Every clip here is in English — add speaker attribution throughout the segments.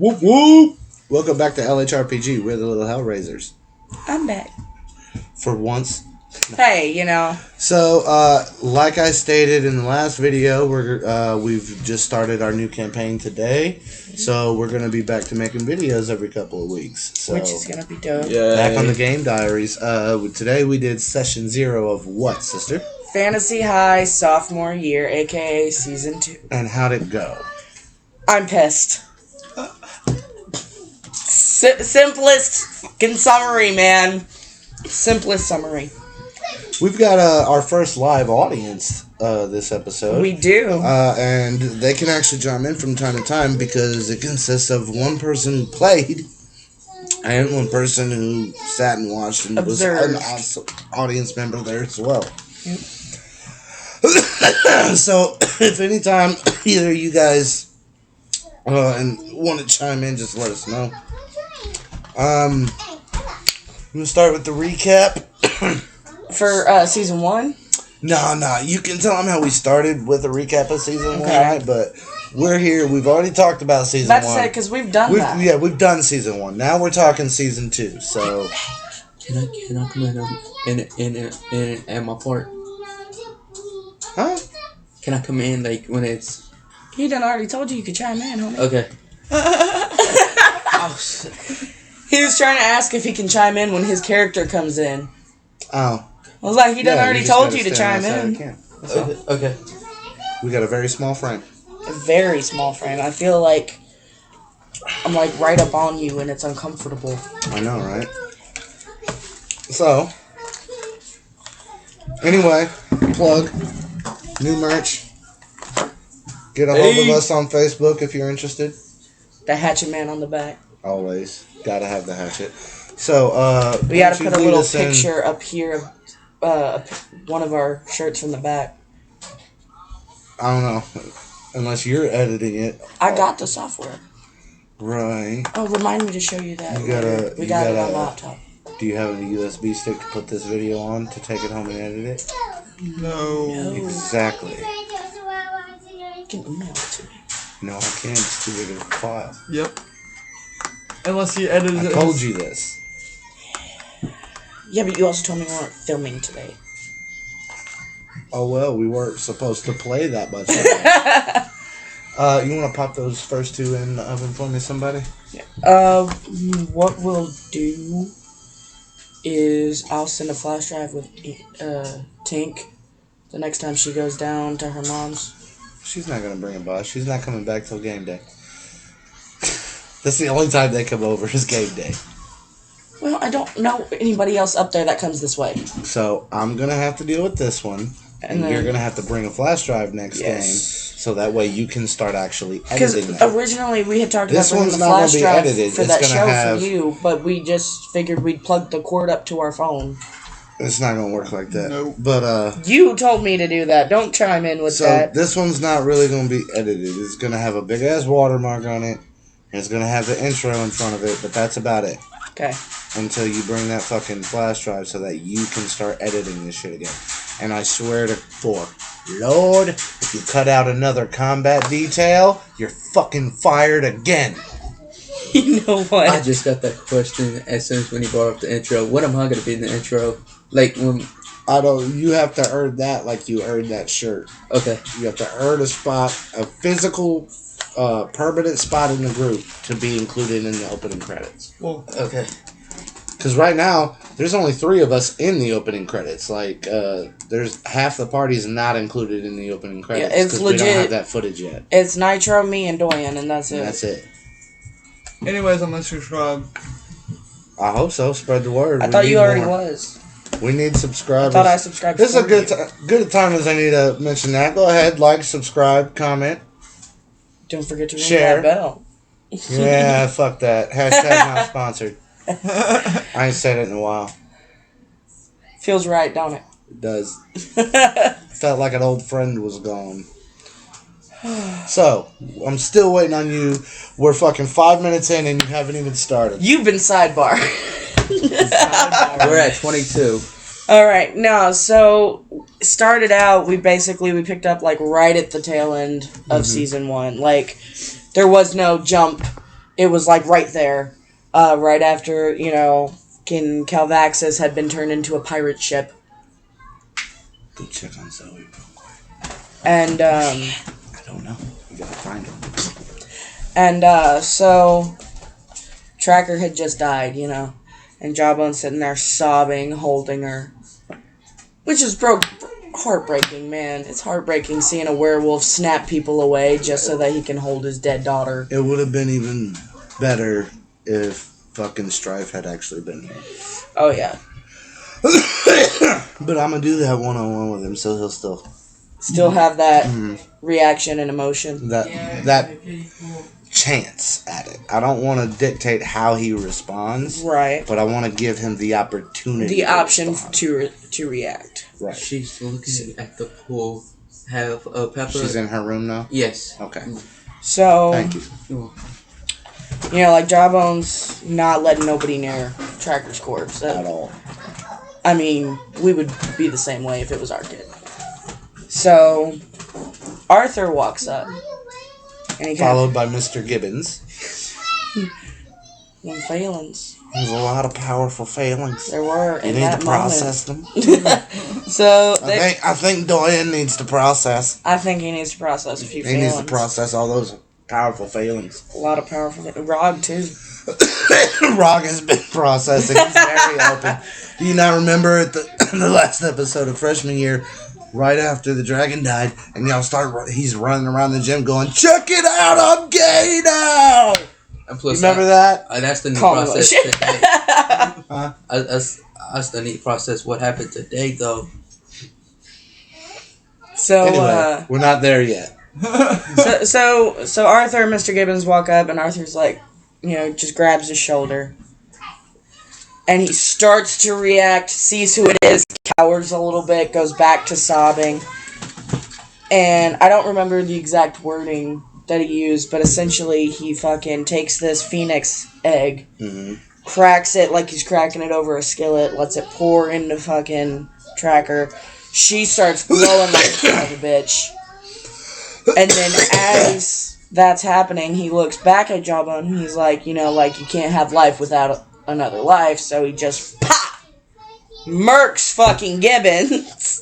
Speaker 1: Whoop whoop! Welcome back to LHRPG. We're the Little Hellraisers.
Speaker 2: I'm back.
Speaker 1: For once.
Speaker 2: Hey, you know.
Speaker 1: So, like I stated in the last video, we've just started our new campaign today. So we're gonna be back to making videos every couple of weeks. So,
Speaker 2: which is gonna be dope.
Speaker 3: Yay.
Speaker 1: back on the game diaries. Today we did session 0 of what, sister?
Speaker 2: Fantasy High Sophomore Year, aka Season 2.
Speaker 1: And how'd it go?
Speaker 2: I'm pissed. Simplest fucking summary, man. Simplest summary.
Speaker 1: We've got our first live audience this episode.
Speaker 2: We do.
Speaker 1: And they can actually chime in from time to time because it consists of one person who played and one person who sat and watched and
Speaker 2: Observed.
Speaker 1: was an audience member there as well.
Speaker 2: Yep.
Speaker 1: So, if anytime either of you guys and want to chime in, just let us know. I'm going to start with the recap.
Speaker 2: For Season 1?
Speaker 1: No. You can tell them how we started with a recap of Season 1,
Speaker 2: Okay.
Speaker 1: right? But we're here. We've already talked about Season 1.
Speaker 2: About to say, because we've done that.
Speaker 1: Yeah, we've done Season 1. Now we're talking Season 2, so...
Speaker 3: Can I come in my part?
Speaker 1: Huh?
Speaker 3: Can I come in like when it's
Speaker 2: He done already told you could chime in, homie.
Speaker 3: okay? Oh shit.
Speaker 2: He was trying to ask if he can chime in when his character comes in.
Speaker 1: Oh.
Speaker 2: I was like, he done
Speaker 1: Yeah,
Speaker 2: already
Speaker 1: just
Speaker 2: told
Speaker 1: gotta
Speaker 2: you to
Speaker 1: stand
Speaker 2: chime
Speaker 1: outside
Speaker 2: in.
Speaker 1: the camp. That's all.
Speaker 3: Okay.
Speaker 1: We got a very small frame.
Speaker 2: A very small frame. I feel like I'm like right up on you and it's uncomfortable.
Speaker 1: I know, right? So, anyway, plug, new merch. Get a hold of us on Facebook if you're interested.
Speaker 2: The Hatchet Man on the back.
Speaker 1: Always. Gotta have the hatchet. So,
Speaker 2: We gotta
Speaker 1: why
Speaker 2: put a
Speaker 1: don't you
Speaker 2: little
Speaker 1: lead us in-
Speaker 2: picture up here of one of our shirts from the back.
Speaker 1: I don't know. Unless you're editing it.
Speaker 2: I got the software.
Speaker 1: Right.
Speaker 2: Oh, remind me to show you that.
Speaker 1: You gotta-
Speaker 2: later. We
Speaker 1: you
Speaker 2: got it
Speaker 1: gotta-
Speaker 2: on laptop.
Speaker 1: Do you have a USB stick to put this video on to take it home and edit it?
Speaker 3: No.
Speaker 1: Exactly.
Speaker 2: You can email it to me.
Speaker 1: No, I can't. It's too big of a file.
Speaker 3: Yep. Unless he edited
Speaker 1: I
Speaker 3: it.
Speaker 1: told you this.
Speaker 2: Yeah, but you also told me we weren't filming today.
Speaker 1: Oh, well, we weren't supposed to play that much. You want to pop those first two in the oven for me, somebody?
Speaker 2: What we'll do is I'll send a flash drive with Tink the next time she goes down to her mom's.
Speaker 1: She's not going to bring a bus. She's not coming back till game day. That's the only time they come over is game day.
Speaker 2: Well, I don't know anybody else up there that comes this way.
Speaker 1: So I'm going to have to deal with this one. And
Speaker 2: then-
Speaker 1: you're going to have to bring a flash drive next game. So that way you can start actually editing
Speaker 2: Because
Speaker 1: them.
Speaker 2: originally we had talked
Speaker 1: This
Speaker 2: about bringing
Speaker 1: one's
Speaker 2: the
Speaker 1: not gonna
Speaker 2: flash
Speaker 1: be
Speaker 2: drive
Speaker 1: edited.
Speaker 2: for
Speaker 1: It's
Speaker 2: that
Speaker 1: gonna
Speaker 2: show
Speaker 1: have-
Speaker 2: for you, but we just figured we'd plug the cord up to our phone.
Speaker 1: It's not going to work like that.
Speaker 3: Nope.
Speaker 1: But,
Speaker 2: You told me to do that. Don't chime in with
Speaker 1: so
Speaker 2: that.
Speaker 1: this one's not really going to be edited. It's going to have a big-ass watermark on it. And it's going to have the intro in front of it. But that's about it.
Speaker 2: Okay.
Speaker 1: Until you bring that fucking flash drive so that you can start editing this shit again. And I swear to Lord, if you cut out another combat detail, you're fucking fired again.
Speaker 2: You know what?
Speaker 3: I just got that question as soon as when he brought up the intro. What am I gonna be in the intro? Like when?
Speaker 1: You have to earn that like you earned that shirt.
Speaker 3: Okay.
Speaker 1: You have to earn a spot, a physical, permanent spot in the group to be included in the opening credits.
Speaker 3: Well. Okay.
Speaker 1: Because right now, there's only 3 of us in the opening credits. Like, there's half the party's not included in the opening credits.
Speaker 2: Yeah, it's
Speaker 1: 'cause
Speaker 2: legit.
Speaker 1: We don't have that footage yet.
Speaker 2: It's Nitro, me, and Doyen, and that's it.
Speaker 1: And that's it.
Speaker 3: Anyways, I'm gonna subscribe.
Speaker 1: I hope so. Spread the word.
Speaker 2: I
Speaker 1: We
Speaker 2: thought
Speaker 1: need
Speaker 2: you already
Speaker 1: more.
Speaker 2: was.
Speaker 1: We need
Speaker 2: I
Speaker 1: subscribers.
Speaker 2: thought I subscribed.
Speaker 1: This is a
Speaker 2: for
Speaker 1: good
Speaker 2: you.
Speaker 1: good a time as I need to mention that. Go ahead, like, subscribe, comment.
Speaker 2: Don't forget to ring
Speaker 1: Share.
Speaker 2: that bell.
Speaker 1: Yeah, fuck that. Hashtag not sponsored. I ain't said it in a while.
Speaker 2: Feels right, don't it?
Speaker 1: It does. Felt like an old friend was gone. So, I'm still waiting on you. We're fucking 5 minutes in and you haven't even started.
Speaker 2: You've been sidebar.
Speaker 3: We're at 22.
Speaker 2: Alright, no, so started out, we picked up like right at the tail end of season 1. Like, there was no jump it was like right there, right after Calvaxis had been turned into a pirate ship,
Speaker 1: Go check on Zoe real quick.
Speaker 2: and
Speaker 1: I don't know. You gotta find her.
Speaker 2: and so Tracker had just died, and Jawbone's sitting there sobbing, holding her, which is heartbreaking, man. It's heartbreaking seeing a werewolf snap people away just so that he can hold his dead daughter.
Speaker 1: It would have been even better if fucking Strife had actually been here.
Speaker 2: Oh yeah.
Speaker 1: But I'm gonna do that one-on-one with him, so he'll
Speaker 2: Still have that reaction and emotion.
Speaker 1: that chance at it. I don't want to dictate how he responds,
Speaker 2: Right.
Speaker 1: but I want to give him the opportunity.
Speaker 2: The option
Speaker 1: respond.
Speaker 2: to react.
Speaker 1: Right.
Speaker 3: She's looking at the pool. Have Pepper.
Speaker 1: She's in her room now.
Speaker 3: Yes.
Speaker 1: Okay.
Speaker 2: So,
Speaker 1: Thank you.
Speaker 2: like Jawbone's not letting nobody near Tracker's corpse.
Speaker 1: At all.
Speaker 2: I mean, we would be the same way if it was our kid. So, Arthur walks up. And he
Speaker 1: Followed by Mr. Gibbons.
Speaker 2: Failings.
Speaker 1: There's a lot of powerful failings.
Speaker 2: There were
Speaker 1: You
Speaker 2: in
Speaker 1: need
Speaker 2: that
Speaker 1: to process them.
Speaker 2: So,
Speaker 1: I think Doyen needs to process.
Speaker 2: I think he needs to process a few
Speaker 1: He
Speaker 2: failings.
Speaker 1: needs to process all those powerful failings.
Speaker 2: A lot of powerful. Rog too.
Speaker 1: Rog has been processing. He's very open. Do you not remember at the last episode of freshman year, right after the dragon died, and he's running around the gym going, "Check it out, I'm gay now!"
Speaker 3: And plus,
Speaker 1: Remember that?
Speaker 3: That's the new
Speaker 2: Call me
Speaker 3: process
Speaker 2: shit.
Speaker 3: today.
Speaker 1: Huh?
Speaker 3: I still need to process what happened today, though.
Speaker 2: So,
Speaker 1: Anyway, we're not there yet.
Speaker 2: so Arthur and Mr. Gibbons walk up, and Arthur's like, just grabs his shoulder. And he starts to react, sees who it is, cowers a little bit, goes back to sobbing. And I don't remember the exact wording that he used, but essentially he fucking takes this phoenix egg, cracks it like he's cracking it over a skillet, lets it pour into fucking Tracker. She starts glowing like a son of a bitch. And then as that's happening, he looks back at Jawbone and he's like, you can't have life without another life, so he just pop murks fucking Gibbons.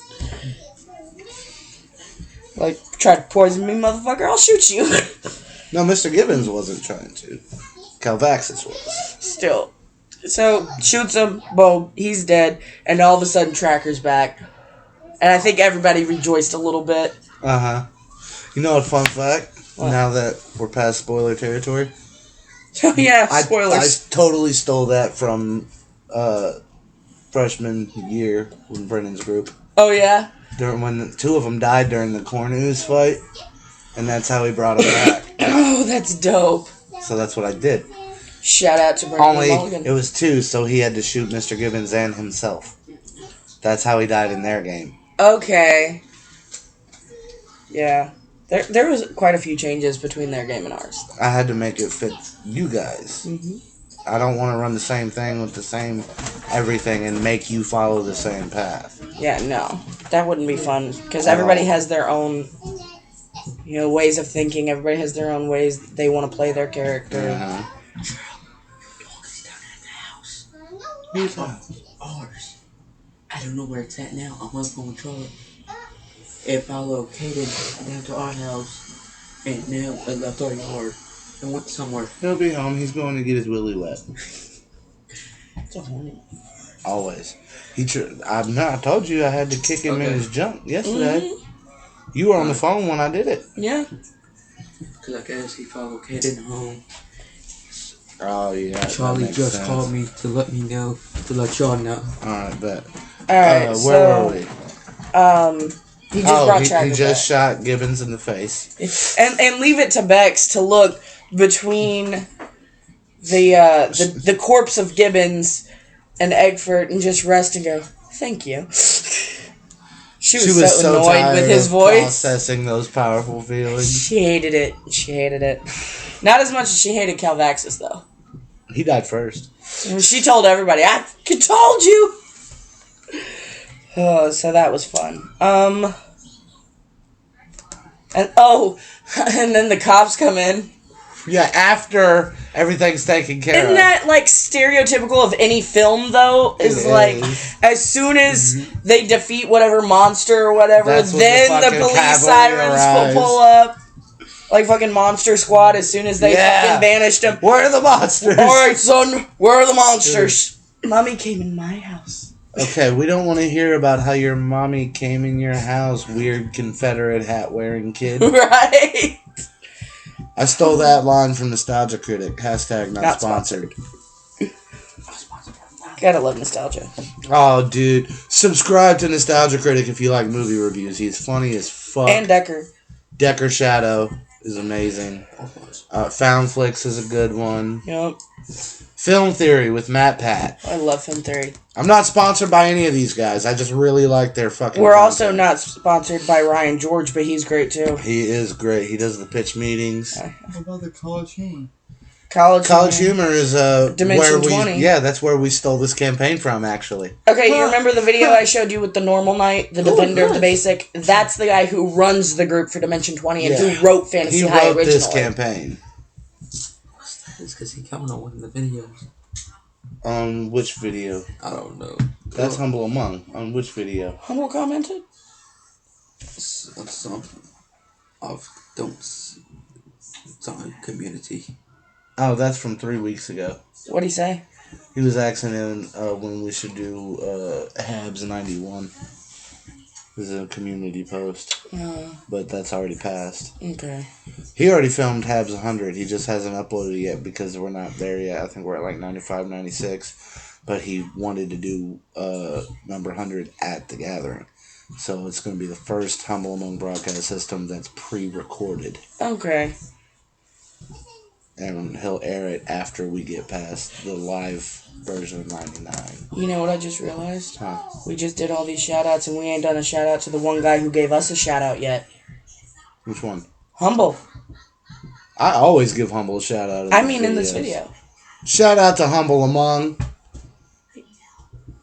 Speaker 2: Like, try to poison me, motherfucker, I'll shoot you.
Speaker 1: No, Mr. Gibbons wasn't trying to. Calvaxis was.
Speaker 2: Still. So, shoots him, boom, he's dead, and all of a sudden Tracker's back. And I think everybody rejoiced a little bit.
Speaker 1: Uh-huh. You know a fun fact?
Speaker 2: What?
Speaker 1: Now that we're past spoiler territory?
Speaker 2: Oh yeah, spoilers.
Speaker 1: I totally stole that from freshman year with Brennan's group.
Speaker 2: Oh yeah?
Speaker 1: When two of them died during the Cornus fight, and that's how he brought them back.
Speaker 2: Oh, that's dope.
Speaker 1: So that's what I did.
Speaker 2: Shout out to Brandon
Speaker 1: Only
Speaker 2: Mulligan.
Speaker 1: it was two, so he had to shoot Mr. Gibbons and himself. That's how he died in their game.
Speaker 2: Okay. Yeah. There was quite a few changes between their game and ours.
Speaker 1: I had to make it fit you guys.
Speaker 2: Mm-hmm.
Speaker 1: I don't want to run the same thing with the same everything and make you follow the same path.
Speaker 2: Yeah, no. That wouldn't be fun. Because everybody has their own, ways of thinking. Everybody has their own ways they want to play their character.
Speaker 1: Uh-huh.
Speaker 3: Whose house? Ours. I don't know where it's at now. I'm going to control it. If I located down to our house and now I left our yard and went somewhere.
Speaker 1: He'll be home. He's going to get his willy wet.
Speaker 2: It's a hornet.
Speaker 1: Always. I told you I had to kick him in his junk yesterday.
Speaker 2: Mm-hmm.
Speaker 1: You were on the phone when I did it.
Speaker 2: Yeah.
Speaker 3: Because I guess if I located home.
Speaker 1: Oh, yeah.
Speaker 3: Charlie just called me to let me know, to let y'all know.
Speaker 1: Alright, bet.
Speaker 2: Alright,
Speaker 1: where were we?
Speaker 2: He just brought Tracker
Speaker 1: he just
Speaker 2: back.
Speaker 1: shot Gibbons in the face.
Speaker 2: And leave it to Bex to look between the corpse of Gibbons and Eggford and just rest and go, thank you. She was so annoyed
Speaker 1: tired
Speaker 2: with his
Speaker 1: of
Speaker 2: voice.
Speaker 1: processing those powerful feelings.
Speaker 2: She hated it. Not as much as she hated Calvaxis, though.
Speaker 1: He died first.
Speaker 2: And she told everybody, I told you! Oh, so that was fun. And then the cops come in.
Speaker 1: Yeah, after everything's taken care
Speaker 2: Isn't
Speaker 1: of.
Speaker 2: that like stereotypical of any film though? Is
Speaker 1: It
Speaker 2: like
Speaker 1: is.
Speaker 2: as soon as they defeat whatever monster or whatever,
Speaker 1: That's when
Speaker 2: then
Speaker 1: the
Speaker 2: the
Speaker 1: fucking
Speaker 2: police
Speaker 1: cavalry
Speaker 2: sirens
Speaker 1: arrives.
Speaker 2: pull up. Like fucking Monster Squad as soon as they fucking banished them.
Speaker 1: Where are the monsters?
Speaker 2: Alright, son, where are the monsters? Mommy came in my house.
Speaker 1: Okay, we don't want to hear about how your mommy came in your house, weird Confederate hat wearing kid.
Speaker 2: Right?
Speaker 1: I stole that line from Nostalgia Critic. Hashtag not
Speaker 2: Sponsored.
Speaker 1: sponsored.
Speaker 2: Gotta love nostalgia.
Speaker 1: Oh, dude. Subscribe to Nostalgia Critic if you like movie reviews. He's funny as fuck.
Speaker 2: And Decker.
Speaker 1: Decker Shadow is amazing. Found Flicks is a good one.
Speaker 2: Yep.
Speaker 1: Film Theory with Matt Pat.
Speaker 2: I love Film Theory.
Speaker 1: I'm not sponsored by any of these guys. I just really like their fucking
Speaker 2: We're
Speaker 1: content.
Speaker 2: also not sponsored by Ryan George, but he's great too.
Speaker 1: He is great. He does the pitch meetings.
Speaker 3: What about the College Humor?
Speaker 1: College Humor is
Speaker 2: Dimension
Speaker 1: where we
Speaker 2: 20.
Speaker 1: yeah, that's where we stole this campaign from actually.
Speaker 2: Okay, you remember the video I showed you with the normal knight, the defender of the basic? That's the guy who runs the group for Dimension 20 and who wrote Fantasy
Speaker 1: He
Speaker 2: High
Speaker 1: wrote
Speaker 2: originally.
Speaker 1: this campaign.
Speaker 3: It's because he coming on one of the videos.
Speaker 1: On which video?
Speaker 3: I don't know.
Speaker 1: That's Humble Among. On which video?
Speaker 2: Humble commented?
Speaker 3: Something of some community.
Speaker 1: Oh, that's from 3 weeks ago.
Speaker 2: What'd he say?
Speaker 1: He was asking when we should do Habs 91. This is a community post. But that's already passed.
Speaker 2: Okay.
Speaker 1: He already filmed Habs 100. He just hasn't uploaded it yet because we're not there yet. I think we're at like 95, 96. But he wanted to do number 100 at the gathering. So it's going to be the first Humble Among broadcast system that's pre-recorded.
Speaker 2: Okay.
Speaker 1: And he'll air it after we get past the live version of 99.
Speaker 2: You know what I just realized?
Speaker 1: Huh.
Speaker 2: We just did all these shout-outs and we ain't done a shout-out to the one guy who gave us a shout-out yet.
Speaker 1: Which one?
Speaker 2: Humble.
Speaker 1: I always give Humble a shout out.
Speaker 2: In this video.
Speaker 1: Shout out to Humble Among.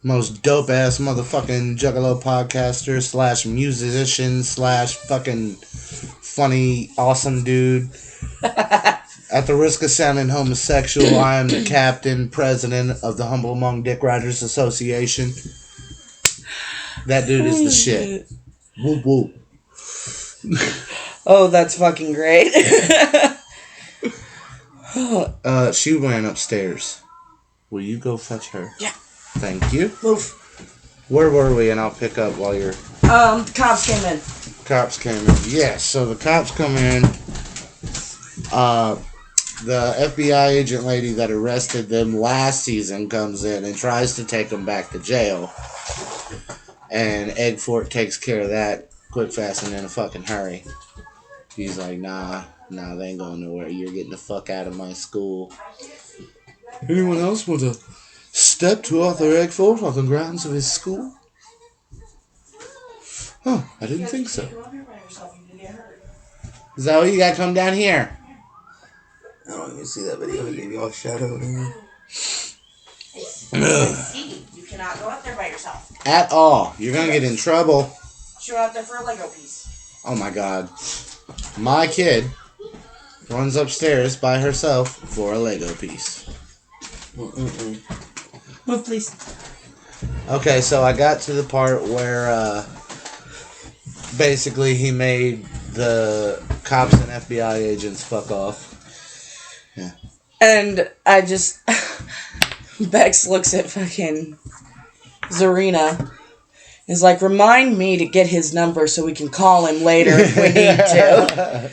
Speaker 1: Most dope ass motherfucking juggalo podcaster / musician / fucking funny awesome dude. At the risk of sounding homosexual, I am the captain, president of the Humble Among Dick Riders Association. That dude is the shit. Whoop whoop.
Speaker 2: Oh, that's fucking great.
Speaker 1: She ran upstairs. Will you go fetch her?
Speaker 2: Yeah.
Speaker 1: Thank you.
Speaker 2: Move.
Speaker 1: Where were we? And I'll pick up while you're...
Speaker 2: Cops came in.
Speaker 1: Cops came in. Yeah, so the cops come in. The FBI agent lady that arrested them last season comes in and tries to take them back to jail. And Egg Fort takes care of that quick, fast, and in a fucking hurry. He's like, nah, they ain't going nowhere. You're getting the fuck out of my school. Anyone else want to step to Arthur Eggford on the grounds of his school? Huh, I didn't think so. Zoe, you gotta come down here.
Speaker 3: I don't even see that video. I gave y'all a shout out there.
Speaker 2: You cannot go up there by yourself.
Speaker 1: At all. You're gonna get in trouble.
Speaker 2: She went up there for a Lego piece.
Speaker 1: Oh my god. My kid runs upstairs by herself for a Lego piece.
Speaker 2: Move, please.
Speaker 1: Okay, so I got to the part where basically he made the cops and FBI agents fuck off. Yeah.
Speaker 2: And I just... Bex looks at fucking Zarina. Is like, remind me to get his number so we can call him later if we need to.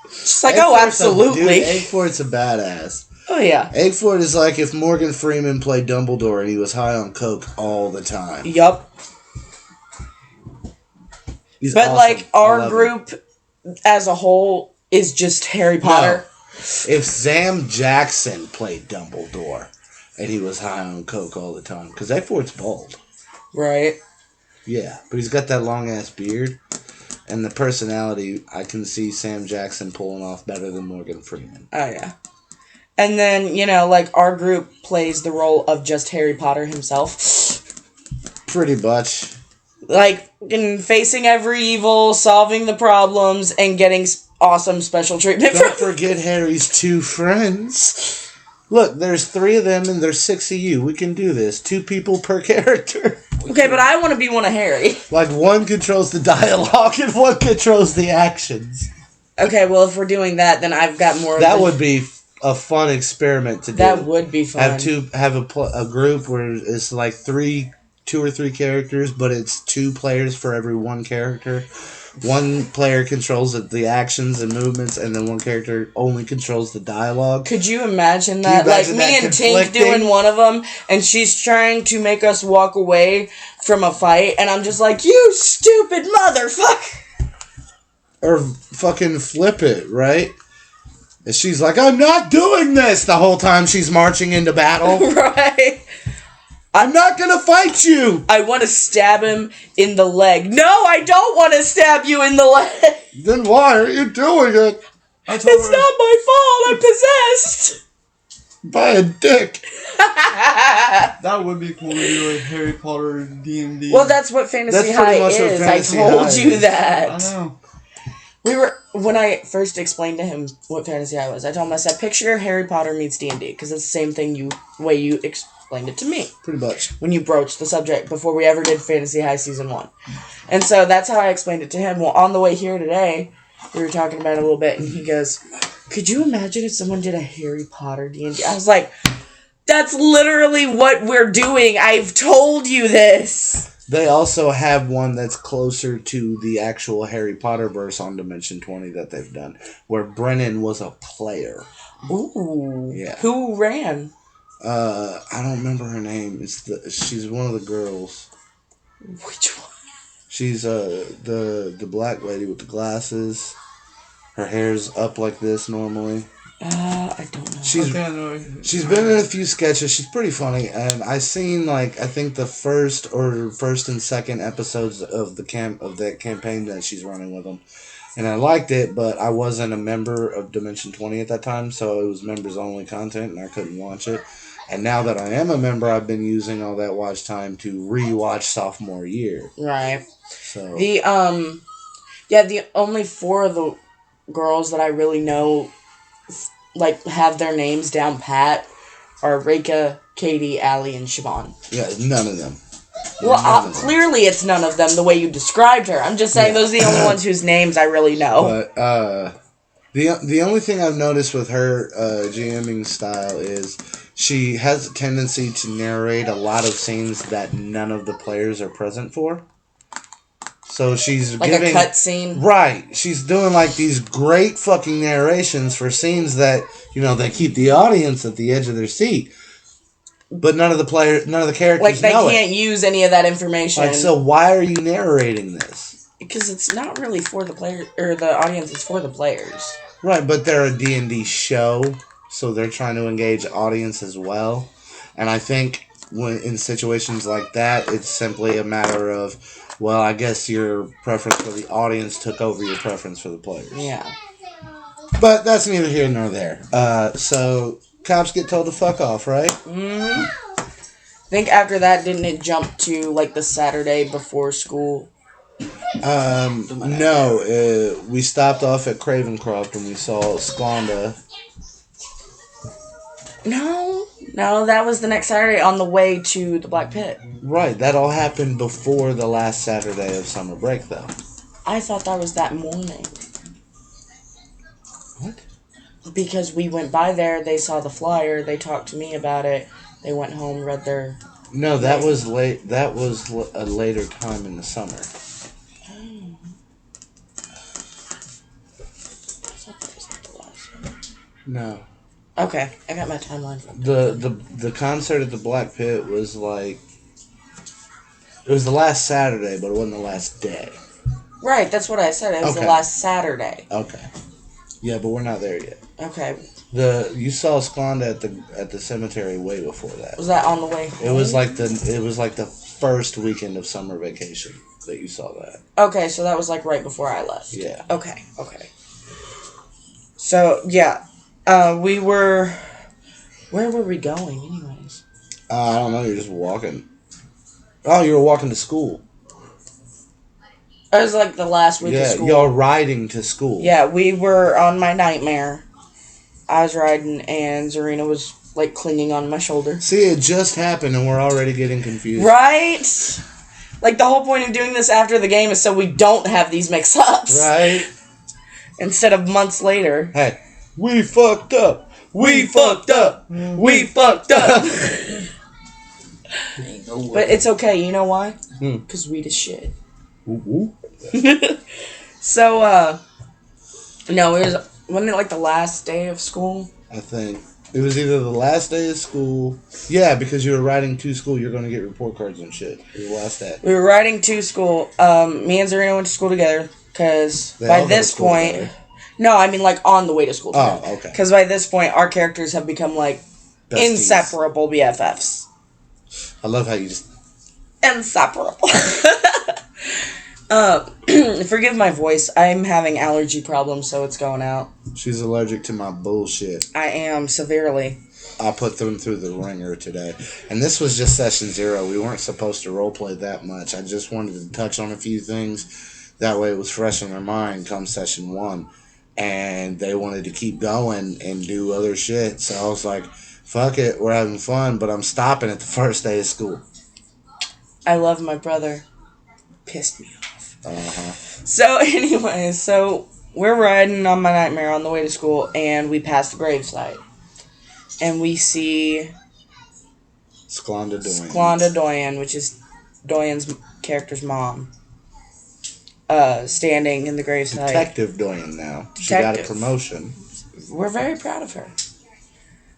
Speaker 2: She's like, oh, absolutely.
Speaker 1: Dude, Eggfort's a badass.
Speaker 2: Oh, yeah.
Speaker 1: Eggfort is like if Morgan Freeman played Dumbledore and he was high on coke all the time.
Speaker 2: Yup.
Speaker 1: He's
Speaker 2: But,
Speaker 1: awesome.
Speaker 2: like,
Speaker 1: I
Speaker 2: our
Speaker 1: love
Speaker 2: group as a whole is just Harry Potter.
Speaker 1: No. If Sam Jackson played Dumbledore and he was high on coke all the time, because Eggfort's bald.
Speaker 2: Right.
Speaker 1: Yeah, but he's got that long-ass beard. And the personality, I can see Sam Jackson pulling off better than Morgan Freeman.
Speaker 2: Oh, yeah. And then, you know, like, our group plays the role of just Harry Potter himself.
Speaker 1: Pretty much.
Speaker 2: Like, in facing every evil, solving the problems, and getting awesome special treatment.
Speaker 1: Don't forget Harry's 2 friends. Look, there's 3 of them and there's 6 of you. We can do this. 2 people per character.
Speaker 2: Okay, but I want to be one of Harry.
Speaker 1: Like, one controls the dialogue and one controls the actions.
Speaker 2: Okay, well, if we're doing that, then I've got more.
Speaker 1: That would be a fun experiment to do.
Speaker 2: That would be fun.
Speaker 1: Have a group where it's like 2 or 3 characters, but it's 2 players for every 1 character. 1 player controls the actions and movements, and then 1 character only controls the dialogue.
Speaker 2: Could you imagine that? Like me and Tink doing one of them, and she's trying to make us walk away from a fight, and I'm just like, you stupid motherfucker!
Speaker 1: Or fucking flip it, right? And she's like, I'm not doing this the whole time she's marching into battle.
Speaker 2: Right.
Speaker 1: I'm not gonna fight you!
Speaker 2: I want to stab him in the leg. No, I don't want to stab you in the leg!
Speaker 1: Then why are you doing it?
Speaker 2: It's not my fault, I'm possessed!
Speaker 1: By a dick.
Speaker 3: That would be cool to do like Harry Potter and D&D.
Speaker 2: Well, that's what Fantasy High is.
Speaker 1: Fantasy
Speaker 2: I told
Speaker 1: High
Speaker 2: you
Speaker 1: is.
Speaker 2: that.
Speaker 3: I know.
Speaker 2: When I first explained to him what Fantasy High was, I told him, I said, picture Harry Potter meets D&D, because it's the same thing way you explained it to me.
Speaker 1: Pretty much.
Speaker 2: When you broached the subject before we ever did Fantasy High Season 1. And so that's how I explained it to him. Well, on the way here today, we were talking about it a little bit, and he goes, could you imagine if someone did a Harry Potter D&D? I was like, that's literally what we're doing. I've told you this.
Speaker 1: They also have one that's closer to the actual Harry Potter verse on Dimension 20 that they've done, where Brennan was a player.
Speaker 2: Ooh.
Speaker 1: Yeah.
Speaker 2: Who ran?
Speaker 1: I don't remember her name. She's one of the girls.
Speaker 2: Which one?
Speaker 1: She's the black lady with the glasses. Her hair's up like this normally.
Speaker 2: I don't know.
Speaker 1: She's been in a few sketches. She's pretty funny, and I seen I think the first and second episodes of that campaign that she's running with them, and I liked it, but I wasn't a member of Dimension 20 at that time, so it was members only content, and I couldn't watch it. And now that I am a member, I've been using all that watch time to re-watch Sophomore Year.
Speaker 2: Right.
Speaker 1: So
Speaker 2: the only 4 of the girls that I really know have their names down pat are Reika, Katie, Allie, and Siobhan.
Speaker 1: yeah, none of them.
Speaker 2: Well, clearly it's none of them the way you described her. I'm just saying those are the only ones whose names I really know.
Speaker 1: But the only thing I've noticed with her GMing style is she has a tendency to narrate a lot of scenes that none of the players are present for. So she's giving
Speaker 2: a cut scene.
Speaker 1: Right. She's doing these great fucking narrations for scenes that, they keep the audience at the edge of their seat. But none of the characters know it.
Speaker 2: They can't use any of that information.
Speaker 1: So why are you narrating this?
Speaker 2: Because it's not really for the player or the audience, it's for the players.
Speaker 1: Right, but they're a D&D show, so they're trying to engage audience as well. And I think when in situations like that, it's simply a matter of, well, I guess your preference for the audience took over your preference for the players.
Speaker 2: Yeah.
Speaker 1: But that's neither here nor there. So cops get told to fuck off, right?
Speaker 2: Mm-hmm. I think after that, didn't it jump to the Saturday before school?
Speaker 1: No. We stopped off at Cravencroft and we saw Sklanda.
Speaker 2: No, that was the next Saturday on the way to the Black Pit.
Speaker 1: Right, that all happened before the last Saturday of summer break, though.
Speaker 2: I thought that was that morning.
Speaker 1: What?
Speaker 2: Because we went by there, they saw the flyer, they talked to me about it, they went home, read their...
Speaker 1: No, that was late. That was a later time in the summer.
Speaker 2: Oh. I thought that was the last one.
Speaker 1: No.
Speaker 2: Okay, I got my timeline from
Speaker 1: The concert at the Black Pit was it was the last Saturday, but it wasn't the last day.
Speaker 2: Right, that's what I said. It was the last Saturday.
Speaker 1: Okay. Yeah, but we're not there yet.
Speaker 2: Okay.
Speaker 1: You saw Sklanda at the cemetery way before that.
Speaker 2: Was that on the way home?
Speaker 1: It was the first weekend of summer vacation that you saw that.
Speaker 2: Okay, so that was right before I left.
Speaker 1: Yeah.
Speaker 2: Okay. So, yeah. We were... Where were we going, anyways?
Speaker 1: I don't know, you're just walking. Oh, you were walking to school.
Speaker 2: It was like the last week of school.
Speaker 1: Y'all riding to school.
Speaker 2: Yeah, we were on my nightmare. I was riding, and Zarina was, like, clinging on my shoulder.
Speaker 1: See, it just happened, and we're already getting confused.
Speaker 2: Right? Like, the whole point of doing this after the game is so we don't have these mix-ups.
Speaker 1: Right?
Speaker 2: Instead of months later.
Speaker 1: Hey, we fucked up. We fucked up. We fucked up.
Speaker 2: But it's okay. You know why? Because we the shit.
Speaker 1: Ooh.
Speaker 2: So, no, wasn't it like the last day of school?
Speaker 1: I think. It was either the last day of school. Yeah, because you were riding to school, you're going to get report cards and shit. It was the last day.
Speaker 2: We were riding to school. Me and Zarina went to school together, because by this point... Together. No, I mean, like, on the way to school together.
Speaker 1: Oh, okay.
Speaker 2: Because by this point, our characters have become, like, besties. Inseparable BFFs.
Speaker 1: I love how you just...
Speaker 2: Inseparable. Forgive my voice. I'm having allergy problems, so it's going out.
Speaker 1: She's allergic to my bullshit.
Speaker 2: I am, severely.
Speaker 1: I put them through the ringer today. And this was just session 0. We weren't supposed to roleplay that much. I just wanted to touch on a few things. That way it was fresh in their mind come session 1. And they wanted to keep going and do other shit. So I was like, fuck it, we're having fun, but I'm stopping at the first day of school.
Speaker 2: I love my brother. Pissed me off.
Speaker 1: Uh-huh.
Speaker 2: So anyway, we're riding on my nightmare on the way to school, and we pass the gravesite. And we see
Speaker 1: Sklonda
Speaker 2: Doyen, which is Doyen's character's mom, standing in the gravesite.
Speaker 1: Detective Doyen now. She got a promotion.
Speaker 2: We're very proud of her.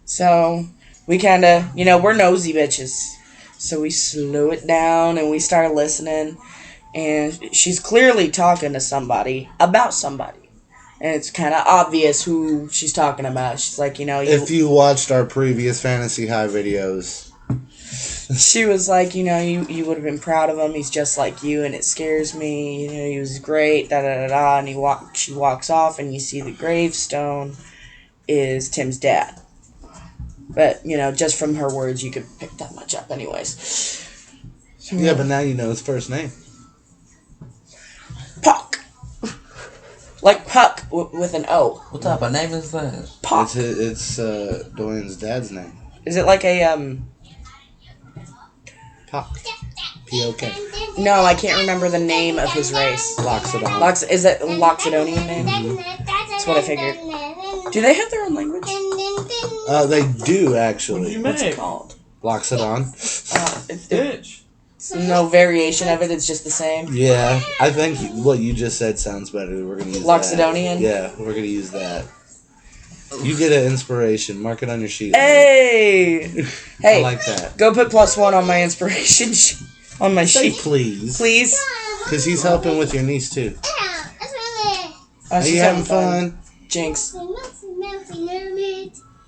Speaker 2: So, we kind of, we're nosy bitches. So we slow it down and we start listening. And she's clearly talking to somebody about somebody. And it's kind of obvious who she's talking about. She's like,
Speaker 1: if you watched our previous Fantasy High videos.
Speaker 2: She was like, you would have been proud of him. He's just like you, and it scares me. He was great, da-da-da-da. And she walks off, and you see the gravestone is Tim's dad. But, just from her words, you could pick that much up anyways.
Speaker 1: Yeah, but now you know his first name.
Speaker 2: Puck. Like Puck with an O.
Speaker 3: What type of name is that?
Speaker 2: Puck.
Speaker 1: It's Dorian's dad's name.
Speaker 2: Is it like a,
Speaker 1: Puck. P-O-K.
Speaker 2: No, I can't remember the name of his race.
Speaker 1: Loxodon.
Speaker 2: Is it a Loxodonian name?
Speaker 1: Mm-hmm.
Speaker 2: That's what I figured. Do they have their own language?
Speaker 1: They do, actually.
Speaker 2: What's it called?
Speaker 1: Loxodon.
Speaker 2: It's no variation of it, it's just the same?
Speaker 1: Yeah, I think what you just said sounds better. We're going to use
Speaker 2: Loxodonian?
Speaker 1: that. Yeah, we're going to use that. You get an inspiration. Mark it on your sheet.
Speaker 2: Hey! Hey,
Speaker 1: I like that.
Speaker 2: Go put +1 on my inspiration on my
Speaker 1: Say
Speaker 2: sheet.
Speaker 1: please.
Speaker 2: Please?
Speaker 1: Because he's helping with your niece, too. Are you having fun?
Speaker 2: Jinx.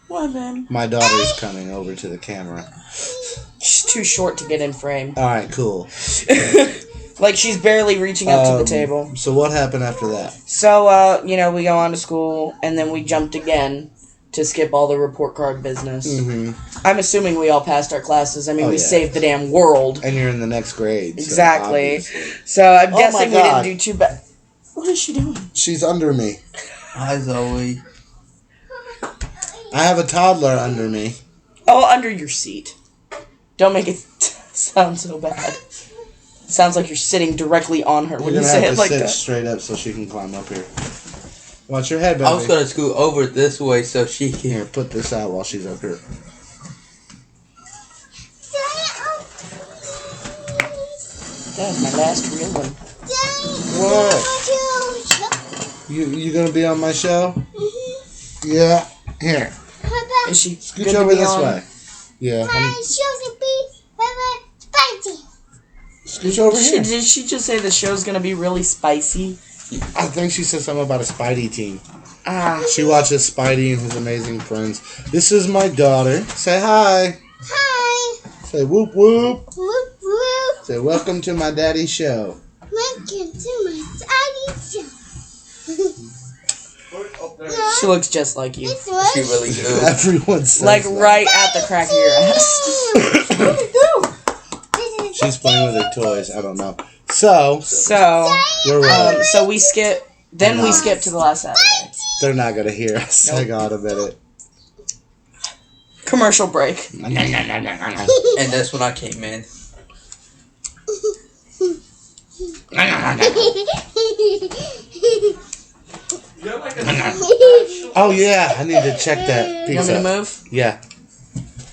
Speaker 2: What, man?
Speaker 1: My daughter's coming over to the camera.
Speaker 2: She's too short to get in frame.
Speaker 1: Alright, cool.
Speaker 2: Like, she's barely reaching up to the table.
Speaker 1: So what happened after that?
Speaker 2: So, we go on to school, and then we jumped again to skip all the report card business.
Speaker 1: Mm-hmm.
Speaker 2: I'm assuming we all passed our classes. I mean, we saved the damn world.
Speaker 1: And you're in the next grade.
Speaker 2: Exactly.
Speaker 1: So,
Speaker 2: so I'm guessing we didn't do too bad. What is she doing?
Speaker 1: She's under me.
Speaker 3: Hi, Zoe.
Speaker 1: I have a toddler under me.
Speaker 2: Oh, under your seat. Don't make it sound so bad. It sounds like you're sitting directly on her when you say it like that.
Speaker 1: You're going to have to sit straight up so she can climb up here. Watch your head, baby.
Speaker 3: I was going to scoot over this way so she can...
Speaker 1: Here, put this out while she's up here.
Speaker 2: That's my last real one.
Speaker 1: What? You going to be on my show? Mm-hmm. Yeah. Here.
Speaker 2: Is she
Speaker 1: Scooch over this way. Yeah. Scooch over here.
Speaker 2: Did she just say the show's gonna be really spicy?
Speaker 1: I think she said something about a Spidey team.
Speaker 2: Ah.
Speaker 1: She watches Spidey and his amazing friends. This is my daughter. Say hi.
Speaker 4: Hi.
Speaker 1: Say whoop whoop.
Speaker 4: Whoop whoop.
Speaker 1: Say welcome to my daddy's show.
Speaker 4: Welcome to my daddy's show.
Speaker 2: She looks just like you.
Speaker 3: She really does.
Speaker 1: Everyone says
Speaker 2: Like
Speaker 1: that.
Speaker 2: right at the crack of your ass.
Speaker 1: She's playing with her toys. I don't know. So, where were we?
Speaker 2: so we skip. Then we skip to the last Saturday.
Speaker 1: They're not gonna hear us.
Speaker 2: Nope.
Speaker 1: Hang on a minute.
Speaker 2: Commercial break.
Speaker 3: And that's when I came in.
Speaker 1: Oh yeah, I need to check that
Speaker 2: You want me to
Speaker 1: pizza.
Speaker 2: move?
Speaker 1: Yeah.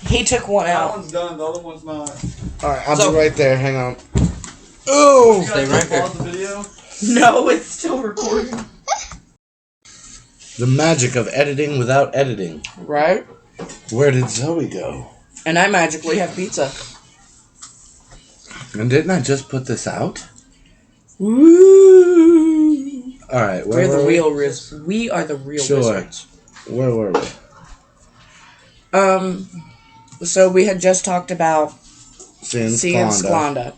Speaker 2: He took one
Speaker 5: That
Speaker 2: out.
Speaker 5: one's done, the other one's not.
Speaker 1: Alright, I'll
Speaker 3: So-
Speaker 1: be right there. Hang on. Ooh!
Speaker 5: You
Speaker 3: Stay
Speaker 5: guys
Speaker 3: right there.
Speaker 5: pause the video?
Speaker 2: No, it's still recording.
Speaker 1: The magic of editing without editing.
Speaker 2: Right?
Speaker 1: Where did Zoe go?
Speaker 2: And I magically have pizza.
Speaker 1: And didn't I just put this out?
Speaker 2: Woo!
Speaker 1: Alright, where
Speaker 2: We're the
Speaker 1: were we?
Speaker 2: real Riz. We are the real
Speaker 1: Sure.
Speaker 2: wizards.
Speaker 1: Where were we?
Speaker 2: So we had just talked about
Speaker 1: Seeing
Speaker 2: Sklanda.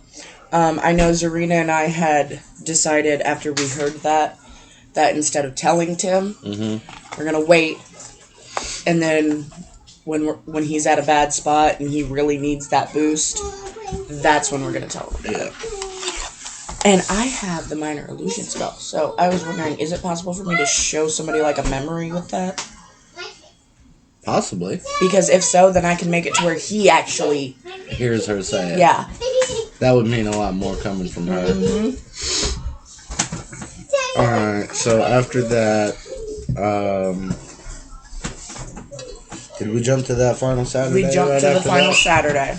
Speaker 2: I know Zarina and I had decided after we heard that instead of telling Tim, we're gonna wait, and then when he's at a bad spot and he really needs that boost, that's when we're gonna tell him.
Speaker 1: Yeah.
Speaker 2: And I have the minor illusion spell, so I was wondering, is it possible for me to show somebody like a memory with that?
Speaker 1: Possibly.
Speaker 2: Because if so, then I can make it to where he actually,
Speaker 1: Here's her say it.
Speaker 2: yeah.
Speaker 1: That would mean a lot more coming from her. Alright, so after that, did we jump to that final Saturday?
Speaker 2: We jumped
Speaker 1: right
Speaker 2: to the
Speaker 1: after
Speaker 2: final
Speaker 1: that?
Speaker 2: Saturday.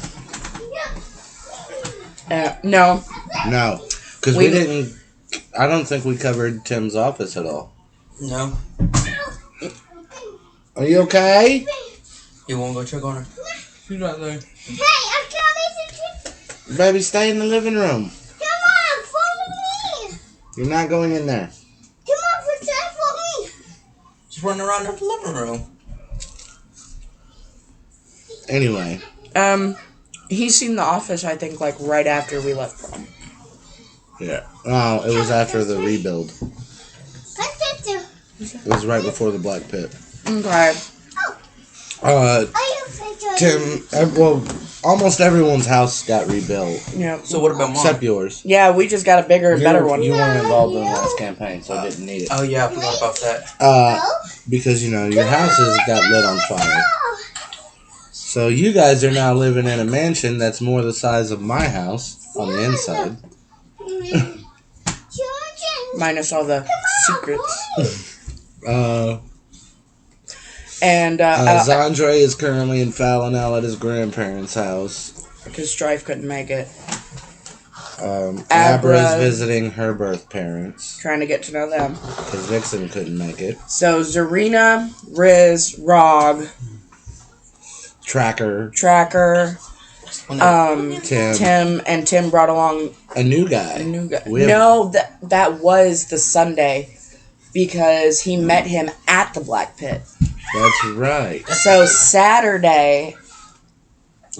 Speaker 2: No,
Speaker 1: No, because we didn't. I don't think we covered Tim's office at all.
Speaker 3: No.
Speaker 1: Are you okay?
Speaker 3: You won't go check on her? She's right there.
Speaker 4: Hey, I'm coming to
Speaker 1: Baby, stay in the living room.
Speaker 4: Come on, follow me.
Speaker 1: You're not going in there.
Speaker 4: Come on, pretend for me.
Speaker 3: She's running around the living room.
Speaker 1: Anyway,
Speaker 2: he's seen The Office, I think, like right after we left prom.
Speaker 1: yeah. Oh, it was after the rebuild.
Speaker 4: What's it do?
Speaker 1: It was right before the Black Pit.
Speaker 2: Okay.
Speaker 4: Are you pretend?
Speaker 1: Tim, well, almost everyone's house got rebuilt,
Speaker 2: Yeah.
Speaker 3: So what about mine?
Speaker 1: except yours.
Speaker 2: Yeah, we just got a bigger and better one.
Speaker 1: You weren't involved in the last campaign, so I didn't need it.
Speaker 3: Oh yeah, I forgot about that.
Speaker 1: Because, you know, your houses got lit on fire. So you guys are now living in a mansion that's more the size of my house on the inside.
Speaker 2: Minus all the secrets. And,
Speaker 1: Zandre is currently in Falinel at his grandparents' house.
Speaker 2: because Strife couldn't make it.
Speaker 1: Abra's visiting her birth parents.
Speaker 2: Trying to get to know them.
Speaker 1: Because Vixen couldn't make it.
Speaker 2: So, Zarina, Riz, Rog,
Speaker 1: Tracker,
Speaker 2: Tim, and Tim brought along
Speaker 1: a new guy.
Speaker 2: a new guy.
Speaker 1: We have-
Speaker 2: No, that was the Sunday, because he met him at the Black Pit.
Speaker 1: That's right.
Speaker 2: So Saturday,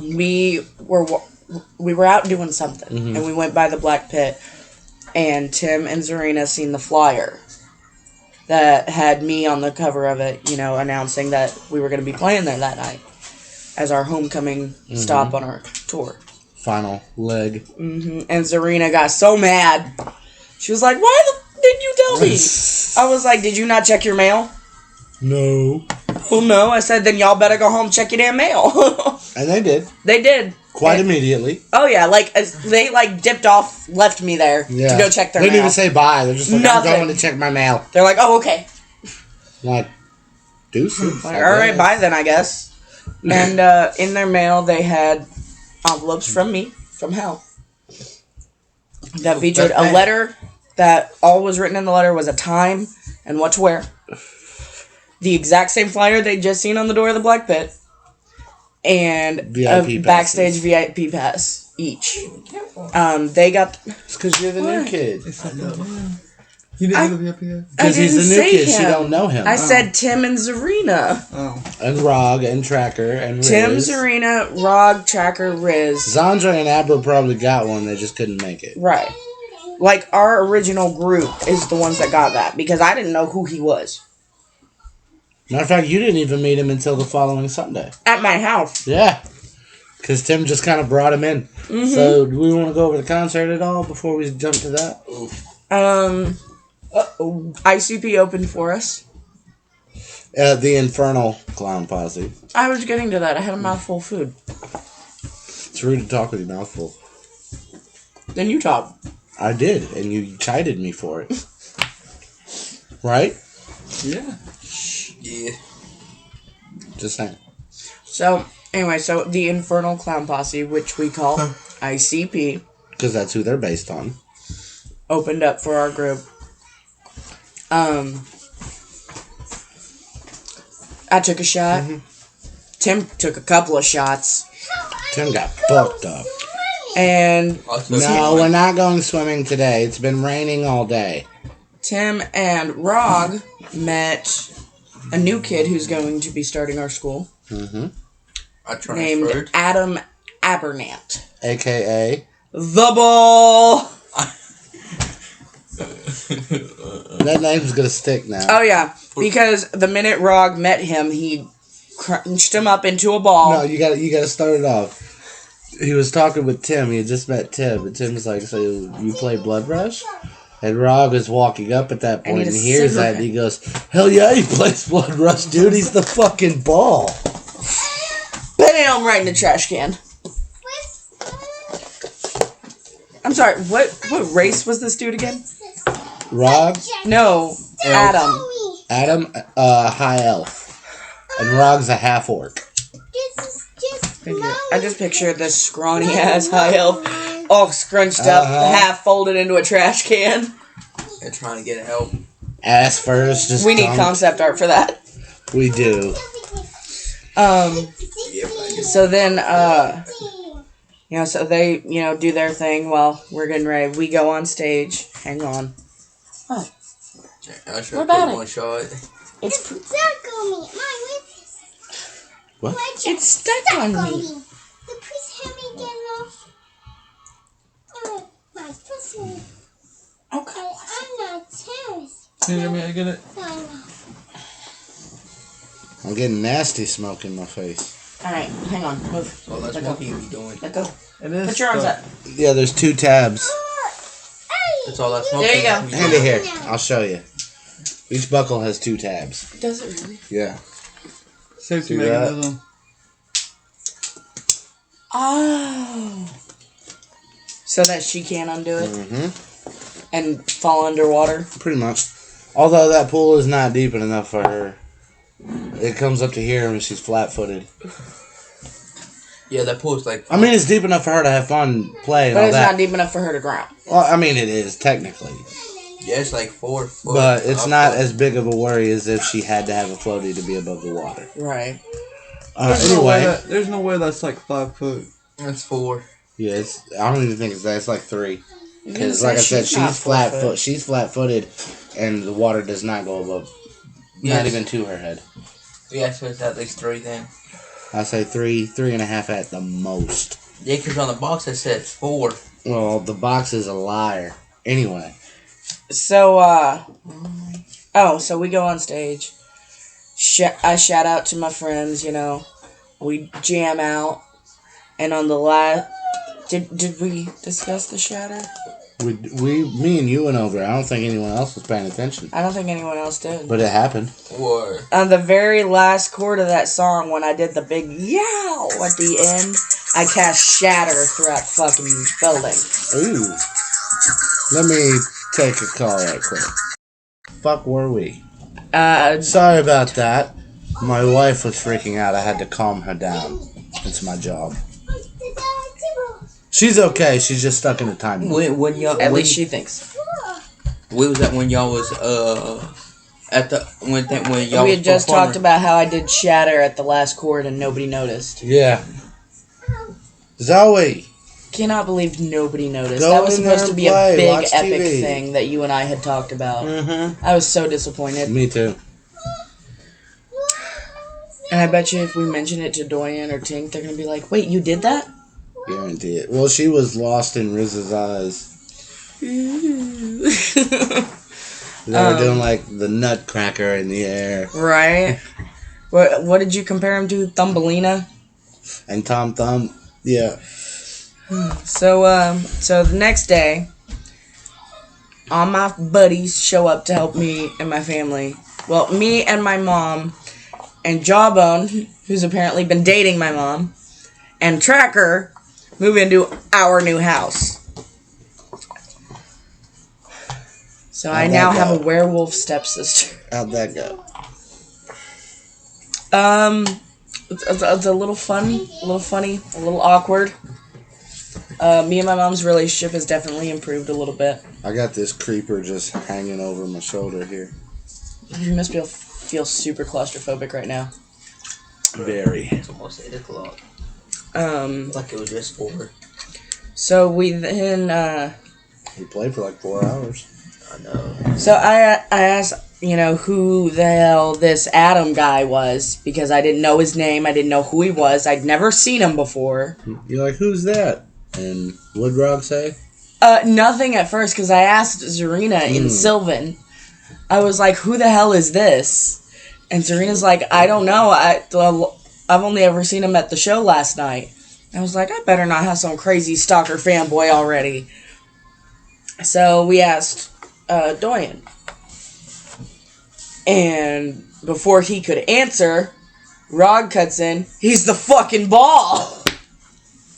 Speaker 2: we were out doing something, and we went by the Black Pit, and Tim and Zarina seen the flyer that had me on the cover of it, you know, announcing that we were going to be playing there that night as our homecoming stop on our tour.
Speaker 1: Final leg.
Speaker 2: And Zarina got so mad. She was like, "Why didn't you tell me?" I was like, "Did you not check your mail?"
Speaker 1: No.
Speaker 2: Well, no. I said, "Then y'all better go home and check your damn mail."
Speaker 1: And they did.
Speaker 2: They did.
Speaker 1: Quite immediately.
Speaker 2: Oh, yeah. Like, they, like, dipped off, left me there to go check their
Speaker 1: They didn't
Speaker 2: mail.
Speaker 1: even say bye. They're just like,
Speaker 2: Nothing.
Speaker 1: I'm going to check my mail.
Speaker 2: They're like, "Oh, okay."
Speaker 1: Like, deuces.
Speaker 2: Like, all right, bye then, I guess. And in their mail, they had envelopes from me, from Hal, that featured a letter that all was written in the letter was a time and what to wear. The exact same flyer they'd just seen on the door of the Black Pit. And
Speaker 1: VIP
Speaker 2: a backstage VIP pass each. They got...
Speaker 1: It's because you're the new kid.
Speaker 5: You didn't
Speaker 2: I-
Speaker 5: even be up here?
Speaker 1: Because he's the new kid. She don't know him.
Speaker 2: I said Tim and Zarina.
Speaker 5: Oh.
Speaker 1: And Rog and Tracker and Riz.
Speaker 2: Tim, Zarina, Rog, Tracker, Riz.
Speaker 1: Zandra and Abra probably got one. They just couldn't make it.
Speaker 2: Right. Like, our original group is the ones that got that. Because I didn't know who he was.
Speaker 1: Matter of fact, you didn't even meet him until the following Sunday.
Speaker 2: At my house.
Speaker 1: Yeah. Because Tim just kind of brought him in.
Speaker 2: Mm-hmm.
Speaker 1: So, do we want to go over the concert at all before we jump to that?
Speaker 2: ICP opened for us.
Speaker 1: The Infernal Clown Posse.
Speaker 2: I was getting to that. I had a mouthful of food.
Speaker 1: It's rude to talk with your mouth full.
Speaker 2: Then you talk.
Speaker 1: I did, and you chided me for it. Right?
Speaker 5: Yeah.
Speaker 3: Yeah.
Speaker 1: Just saying.
Speaker 2: So, anyway, the Infernal Clown Posse, which we call ICP,
Speaker 1: Because that's who they're based on.
Speaker 2: opened up for our group. I took a shot.
Speaker 1: Mm-hmm.
Speaker 2: Tim took a couple of shots.
Speaker 1: Tim got fucked up.
Speaker 2: And
Speaker 1: No, we're not going swimming today. It's been raining all day.
Speaker 2: Tim and Rog met a new kid who's going to be starting our school.
Speaker 1: Mm-hmm.
Speaker 3: I
Speaker 2: Named
Speaker 3: transferred.
Speaker 2: Adam Abernant.
Speaker 1: A.K.A.
Speaker 2: The Ball!
Speaker 1: That name's gonna stick now.
Speaker 2: Oh, yeah. Because the minute Rog met him, he crunched him up into a ball.
Speaker 1: No, you gotta start it off. He was talking with Tim. He had just met Tim, and Tim was like, "So you play Blood Rush?" And Rog was walking up at that point and
Speaker 2: he's a
Speaker 1: hears that, and he goes, "Hell yeah, he plays Blood Rush, dude. He's the fucking Ball."
Speaker 2: Bam! Right in the trash can. I'm sorry, what race was this dude again?
Speaker 1: Rog,
Speaker 2: No, Adam.
Speaker 1: Adam, high elf, and Rog's a half orc.
Speaker 2: I just pictured this scrawny ass high elf, all scrunched up, half folded into a trash can.
Speaker 3: They're trying to get help.
Speaker 1: Ass first, just
Speaker 2: We need
Speaker 1: dumped.
Speaker 2: concept art for that.
Speaker 1: We do.
Speaker 2: So then, so they, do their thing while we're getting ready. We go on stage. Hang on.
Speaker 3: I should
Speaker 2: What
Speaker 3: have
Speaker 2: about
Speaker 3: put
Speaker 2: it?
Speaker 3: one shot.
Speaker 2: It's
Speaker 4: stuck on me.
Speaker 1: What?
Speaker 2: it's stuck on me.
Speaker 4: Please help me get off. My pussy.
Speaker 2: Okay.
Speaker 4: I'm not terrorist.
Speaker 5: Can you get it?
Speaker 1: I'm getting nasty smoke in my face.
Speaker 2: All right, hang on. Move.
Speaker 3: Well, that's
Speaker 2: Let
Speaker 3: what
Speaker 2: go.
Speaker 3: he was doing.
Speaker 2: Let go.
Speaker 5: It is.
Speaker 2: Put your arms
Speaker 5: stuck.
Speaker 2: up.
Speaker 1: Yeah, there's 2 tabs.
Speaker 3: That's all that smoke.
Speaker 2: There you go.
Speaker 1: Hand it here. I'll show you. Each buckle has 2 tabs.
Speaker 2: Does it really?
Speaker 1: Yeah.
Speaker 5: Safety
Speaker 1: See that?
Speaker 5: mechanism.
Speaker 2: Oh. So that she can't undo it
Speaker 1: Mm-hmm.
Speaker 2: and fall underwater.
Speaker 1: Pretty much. Although that pool is not deep enough for her. It comes up to here and she's flat-footed.
Speaker 3: Yeah, that pool's like.
Speaker 1: I mean, it's deep enough for her to have fun, play, and
Speaker 2: But
Speaker 1: all
Speaker 2: it's
Speaker 1: that.
Speaker 2: not deep enough for her to drown.
Speaker 1: Well, I mean, it is, technically.
Speaker 3: Yeah, it's like 4 foot.
Speaker 1: But it's
Speaker 3: up
Speaker 1: not
Speaker 3: there.
Speaker 1: as big of a worry as if she had to have a floaty to be above the water.
Speaker 2: Right.
Speaker 1: Anyway.
Speaker 5: There's no way that's like 5 foot.
Speaker 3: It's 4.
Speaker 1: Yeah, I don't even think it's that. It's like 3.
Speaker 2: You
Speaker 1: Because,
Speaker 2: say
Speaker 1: like I said,
Speaker 2: she's not
Speaker 1: she's
Speaker 2: 4 foot.
Speaker 1: flat-foot. She's flat-footed, and the water does not go above. Not
Speaker 3: Yes.
Speaker 1: even to her head.
Speaker 3: Yeah, so it's at least 3 then.
Speaker 1: I say 3.5 at the most.
Speaker 3: Yeah, because on the box it says 4.
Speaker 1: Well, the box is a liar. Anyway.
Speaker 2: So, so we go on stage. I shout out to my friends, We jam out. And on the last... Did we discuss the shatter?
Speaker 1: Me and you went over it. I don't think anyone else was paying attention.
Speaker 2: I don't think anyone else did.
Speaker 1: But it happened.
Speaker 3: What?
Speaker 2: On the very last chord of that song, when I did the big yow at the end, I cast shatter throughout the fucking building.
Speaker 1: Ooh. Let me take a call right quick. Fuck were we? Sorry about that. My wife was freaking out. I had to calm her down. It's my job. She's okay. She's just stuck in a time loop.
Speaker 3: When y'all,
Speaker 2: At
Speaker 3: when,
Speaker 2: least she thinks.
Speaker 3: when was that when y'all was at the when y'all
Speaker 2: We
Speaker 3: was
Speaker 2: had just
Speaker 3: performing?
Speaker 2: talked about how I did shatter at the last chord and nobody noticed.
Speaker 1: Yeah. Zoe.
Speaker 2: Cannot believe nobody noticed.
Speaker 1: Go
Speaker 2: That was
Speaker 1: in there
Speaker 2: supposed to
Speaker 1: and
Speaker 2: be a
Speaker 1: play.
Speaker 2: big
Speaker 1: Watch
Speaker 2: epic
Speaker 1: TV.
Speaker 2: thing that you and I had talked about.
Speaker 1: Mm-hmm.
Speaker 2: I was so disappointed.
Speaker 1: Me too.
Speaker 2: And I bet you if we mention it to Doyen or Tink, they're going to be like, wait, you did that?
Speaker 1: Guarantee it. Well, she was lost in Riz's eyes. They were doing like the nutcracker in the air.
Speaker 2: Right? What did you compare him to? Thumbelina?
Speaker 1: And Tom Thumb. Yeah.
Speaker 2: So the next day, all my buddies show up to help me and my family. Well, me and my mom, and Jawbone, who's apparently been dating my mom, and Tracker move into our new house. So I
Speaker 1: How'd
Speaker 2: now
Speaker 1: that
Speaker 2: have a
Speaker 1: go?
Speaker 2: werewolf stepsister.
Speaker 1: How'd that go?
Speaker 2: It's a little funny, a little awkward. Me and my mom's relationship has definitely improved a little bit.
Speaker 1: I got this creeper just hanging over my shoulder here.
Speaker 2: You must feel super claustrophobic right now.
Speaker 1: Very.
Speaker 3: It's almost 8 o'clock. Like it was just 4.
Speaker 2: So we then,
Speaker 1: We played for like 4 hours.
Speaker 3: I know.
Speaker 2: so I asked, who the hell this Adam guy was, because I didn't know his name, I didn't know who he was, I'd never seen him before.
Speaker 1: You're like, who's that? And Woodrock say?
Speaker 2: Nothing at first, because I asked Zarina in Sylvan. I was like, who the hell is this? And Zarina's like, I don't know, I've only ever seen him at the show last night. I was like, I better not have some crazy stalker fanboy already. So we asked Doyen. And before he could answer, Rod cuts in. He's the fucking ball.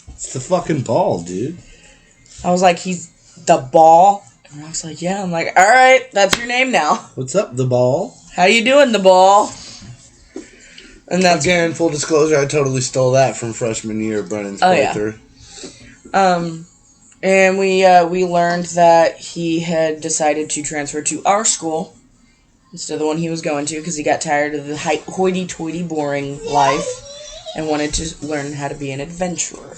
Speaker 1: It's the fucking ball, dude.
Speaker 2: I was like, he's the ball? And Rod's like, yeah. I'm like, alright, that's your name now.
Speaker 1: What's up, the ball?
Speaker 2: How you doing, the ball? And that's
Speaker 1: Again, full disclosure, I totally stole that from freshman year of Brennan's playthrough.
Speaker 2: And we learned that he had decided to transfer to our school instead of the one he was going to, because he got tired of the hoity-toity boring life and wanted to learn how to be an adventurer.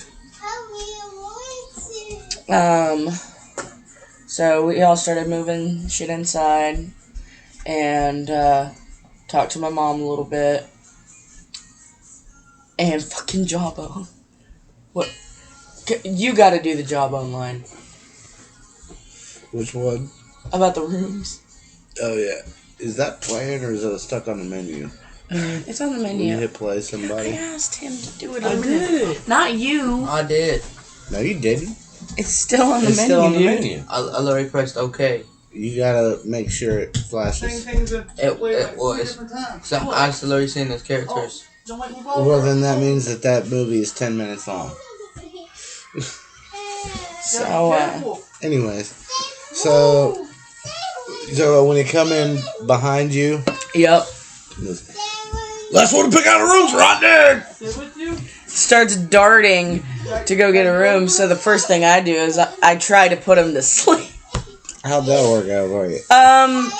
Speaker 2: So we all started moving shit inside and talked to my mom a little bit. And fucking Jawbone. What? You gotta do the Jawbone line.
Speaker 1: Which one?
Speaker 2: About the rooms.
Speaker 1: Oh, yeah. Is that playing or is it stuck on the menu?
Speaker 2: It's on the
Speaker 1: When you
Speaker 2: menu.
Speaker 1: hit play
Speaker 2: I
Speaker 1: somebody?
Speaker 2: asked him to do it.
Speaker 5: I did.
Speaker 2: Not you.
Speaker 3: I did.
Speaker 1: No, you didn't.
Speaker 2: It's still on the
Speaker 5: It's
Speaker 2: menu.
Speaker 5: still on the
Speaker 2: dude.
Speaker 5: menu.
Speaker 3: I already pressed OK.
Speaker 1: You gotta make sure it flashes.
Speaker 3: It was. So I already seen those characters.
Speaker 1: Well, then that means that movie is 10 minutes long.
Speaker 2: So,
Speaker 1: Anyways, so when they come in behind you,
Speaker 2: yep.
Speaker 1: last one to pick out a room's right there.
Speaker 2: Starts darting to go get a room. So the first thing I do is I try to put him to sleep.
Speaker 1: How'd that work out for you?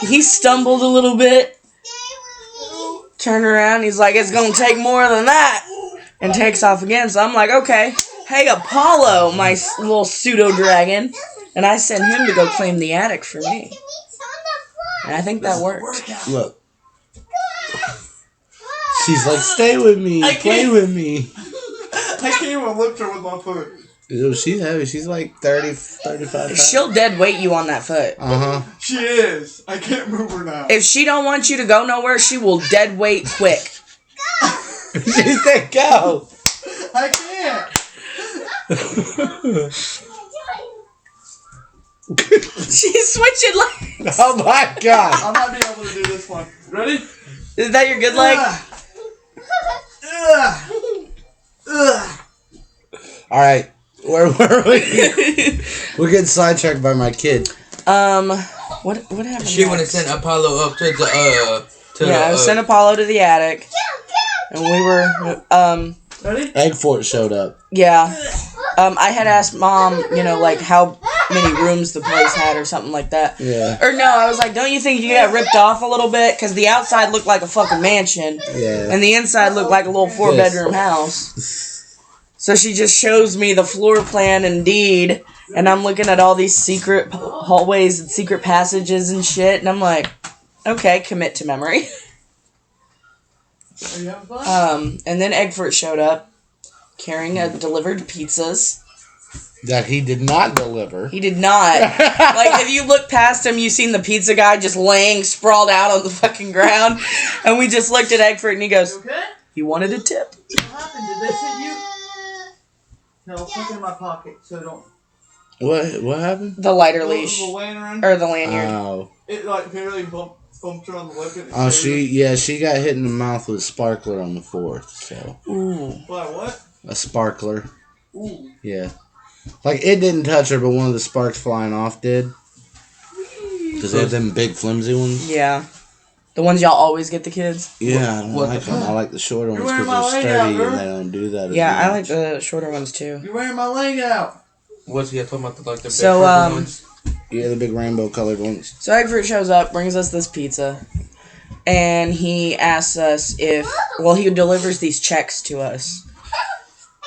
Speaker 2: He stumbled a little bit. Turned around. He's like, it's gonna take more than that. And takes off again. So I'm like, okay. Hey, Apollo, my little pseudo-dragon. And I sent him to go claim the attic for me. And I think that worked.
Speaker 1: Look. She's like, stay with me, play with me.
Speaker 5: I can't even lift her with my foot.
Speaker 1: Ew, she's heavy. She's like 30, 35 pounds.
Speaker 2: She'll dead weight you on that foot.
Speaker 1: Uh-huh.
Speaker 5: She is. I can't move her now.
Speaker 2: If she don't want you to go nowhere, she will dead weight quick.
Speaker 1: She said go.
Speaker 5: I can't.
Speaker 2: She's switching legs.
Speaker 1: Oh my god.
Speaker 5: I might be able to do this one. Ready?
Speaker 2: Is that your good leg?
Speaker 1: Alright. Where were we? We're getting sidetracked by my kid.
Speaker 2: What happened?
Speaker 3: She would have
Speaker 2: next?
Speaker 3: sent Apollo up to the
Speaker 2: I sent Apollo to the attic, and we were
Speaker 5: Ready?
Speaker 1: Egg Fort showed up.
Speaker 2: yeah. I had asked Mom, like how many rooms the place had or something like that.
Speaker 1: Yeah.
Speaker 2: Or no, I was like, don't you think you got ripped off a little bit? Because the outside looked like a fucking mansion,
Speaker 1: Yeah.
Speaker 2: and the inside looked like a little 4-bedroom house. So she just shows me the floor plan, indeed, and I'm looking at all these secret hallways and secret passages and shit, and I'm like, okay, commit to memory.
Speaker 5: Are you having fun?
Speaker 2: And then Eggfort showed up, carrying delivered pizzas.
Speaker 1: That he did not deliver.
Speaker 2: He did not. Like, if you look past him, you seen the pizza guy just laying sprawled out on the fucking ground, and we just looked at Eggfort, and he goes,
Speaker 5: Okay?
Speaker 2: you wanted a tip?
Speaker 5: What happened? Did they send you? No, it's stuck in my pocket, so don't.
Speaker 1: What happened?
Speaker 2: The lighter leash.
Speaker 5: The lanyard.
Speaker 2: Or the lanyard.
Speaker 1: Oh.
Speaker 5: It like barely bumped her on the lip.
Speaker 1: Oh, she got hit in the mouth with a sparkler on the 4th, so.
Speaker 2: Ooh.
Speaker 5: Why, what?
Speaker 1: A sparkler.
Speaker 5: Ooh.
Speaker 1: Yeah. Like, it didn't touch her, but one of the sparks flying off did. Because they have them big flimsy ones.
Speaker 2: Yeah. The ones y'all always get the kids?
Speaker 1: Yeah, I don't
Speaker 3: What
Speaker 1: like
Speaker 3: the
Speaker 1: them.
Speaker 3: fuck?
Speaker 1: I like the shorter ones
Speaker 5: You're
Speaker 1: because
Speaker 5: wearing
Speaker 1: they're
Speaker 5: my leg out,
Speaker 1: sturdy
Speaker 5: girl.
Speaker 1: and they don't do that as
Speaker 2: Yeah, I
Speaker 1: much.
Speaker 2: like the shorter ones too.
Speaker 5: You're wearing my leg out.
Speaker 3: What's he talking about? The
Speaker 2: So,
Speaker 3: big purple ones?
Speaker 1: Yeah, the big rainbow colored ones.
Speaker 2: So Eggfruit shows up, brings us this pizza, and he asks us if, well, he delivers these checks to us.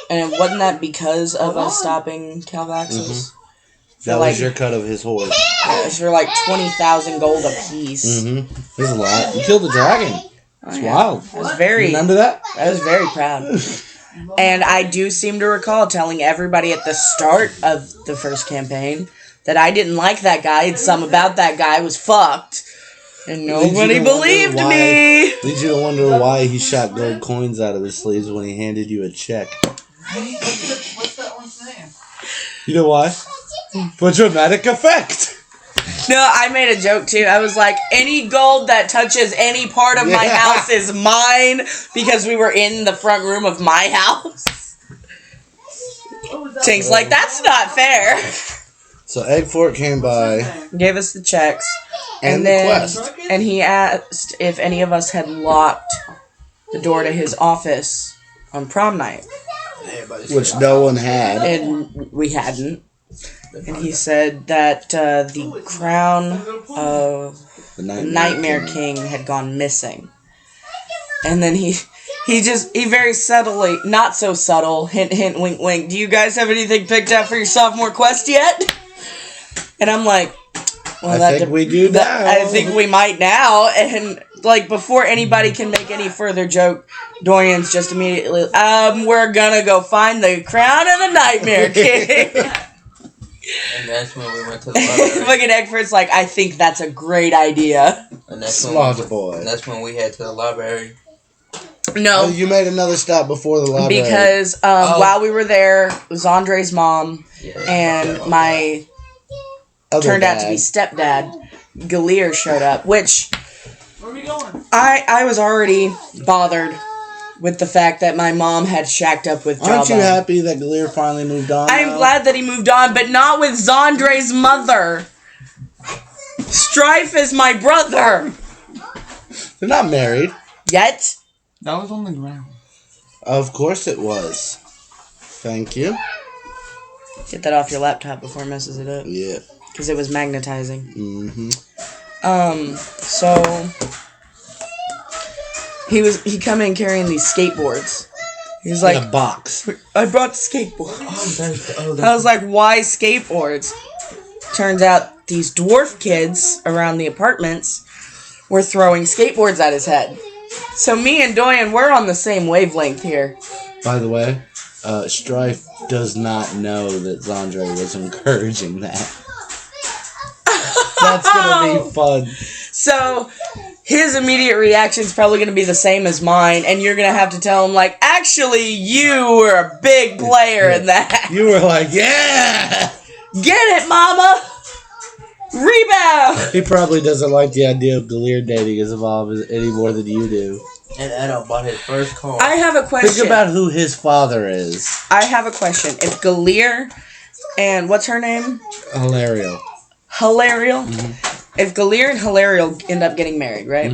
Speaker 2: And wasn't that because of us stopping Calvax's?
Speaker 1: That
Speaker 2: like-
Speaker 1: was your cut of his horse.
Speaker 2: It's for like 20,000 gold apiece.
Speaker 1: Mm-hmm. There's a lot. You killed the dragon. It's wild.
Speaker 2: I was very,
Speaker 1: Remember that?
Speaker 2: I was very proud. And I do seem to recall telling everybody at the start of the first campaign that I didn't like that guy, and some about that guy was fucked. And nobody believed me.
Speaker 1: Leads you to wonder why he shot gold coins out of his sleeves when he handed you a check.
Speaker 5: What's that one's name?
Speaker 1: You know why? For dramatic effect.
Speaker 2: No, I made a joke too. I was like, any gold that touches any part of my
Speaker 1: Yeah.
Speaker 2: house is mine, because we were in the front room of my house. Tink's like, that's not fair.
Speaker 1: So Eggfort came by.
Speaker 2: Gave us the checks.
Speaker 1: And the
Speaker 2: then,
Speaker 1: quest.
Speaker 2: and he asked if any of us had locked the door to his office on prom night.
Speaker 1: Which no one had.
Speaker 2: And we hadn't. And he said that the crown of
Speaker 1: The
Speaker 2: the Nightmare King had gone missing. And then he very subtly, not so subtle, hint, hint, wink, wink, do you guys have anything picked out for your sophomore quest yet? And I'm like, well,
Speaker 1: I think we do now.
Speaker 2: I think we might now. And like, before anybody can make any further joke, Dorian's just immediately, we're gonna go find the crown of the Nightmare King.
Speaker 3: And that's when we went to the library.
Speaker 2: Fucking Eggfort's like, I think that's a great idea.
Speaker 3: And that's
Speaker 1: Slaughter
Speaker 3: when
Speaker 1: boy.
Speaker 3: And that's when we head to the library.
Speaker 2: No.
Speaker 1: Oh, you made another stop before the library.
Speaker 2: Because while we were there, it was Andre's mom and my
Speaker 1: Other
Speaker 2: turned out to
Speaker 1: dad.
Speaker 2: be stepdad, Galir, showed up, which
Speaker 5: Where are we going?
Speaker 2: I was already bothered with the fact that my mom had shacked up with Jawbone.
Speaker 1: Aren't you happy that Galir finally moved on?
Speaker 2: I'm
Speaker 1: now?
Speaker 2: glad that he moved on, but not with Zandre's mother. Strife is my brother.
Speaker 1: They're not married.
Speaker 2: Yet.
Speaker 5: That was on the ground.
Speaker 1: Of course it was. Thank you.
Speaker 2: Get that off your laptop before it messes it up.
Speaker 1: Yeah.
Speaker 2: Because it was magnetizing.
Speaker 1: Mm-hmm.
Speaker 2: So he come in carrying these skateboards. He was
Speaker 1: Like
Speaker 2: like,
Speaker 1: a box.
Speaker 2: I brought skateboards. I was like, why skateboards? Turns out these dwarf kids around the apartments were throwing skateboards at his head. So me and Doyen, we're on the same wavelength here.
Speaker 1: By the way, Strife does not know that Zandre was encouraging that. That's gonna be fun.
Speaker 2: So his immediate reaction is probably going to be the same as mine, and you're going to have to tell him, like, actually, you were a big player in that.
Speaker 1: You were like, yeah!
Speaker 2: Get it, mama! Rebound!
Speaker 1: He probably doesn't like the idea of Galir dating his mom any more than you do.
Speaker 3: And Adam bought his first car.
Speaker 2: I have a question.
Speaker 1: Think about who his father is.
Speaker 2: I have a question. If Galir and what's her name?
Speaker 1: Hilario.
Speaker 2: Hilarial. If Galir and Hilarial end up getting married, right?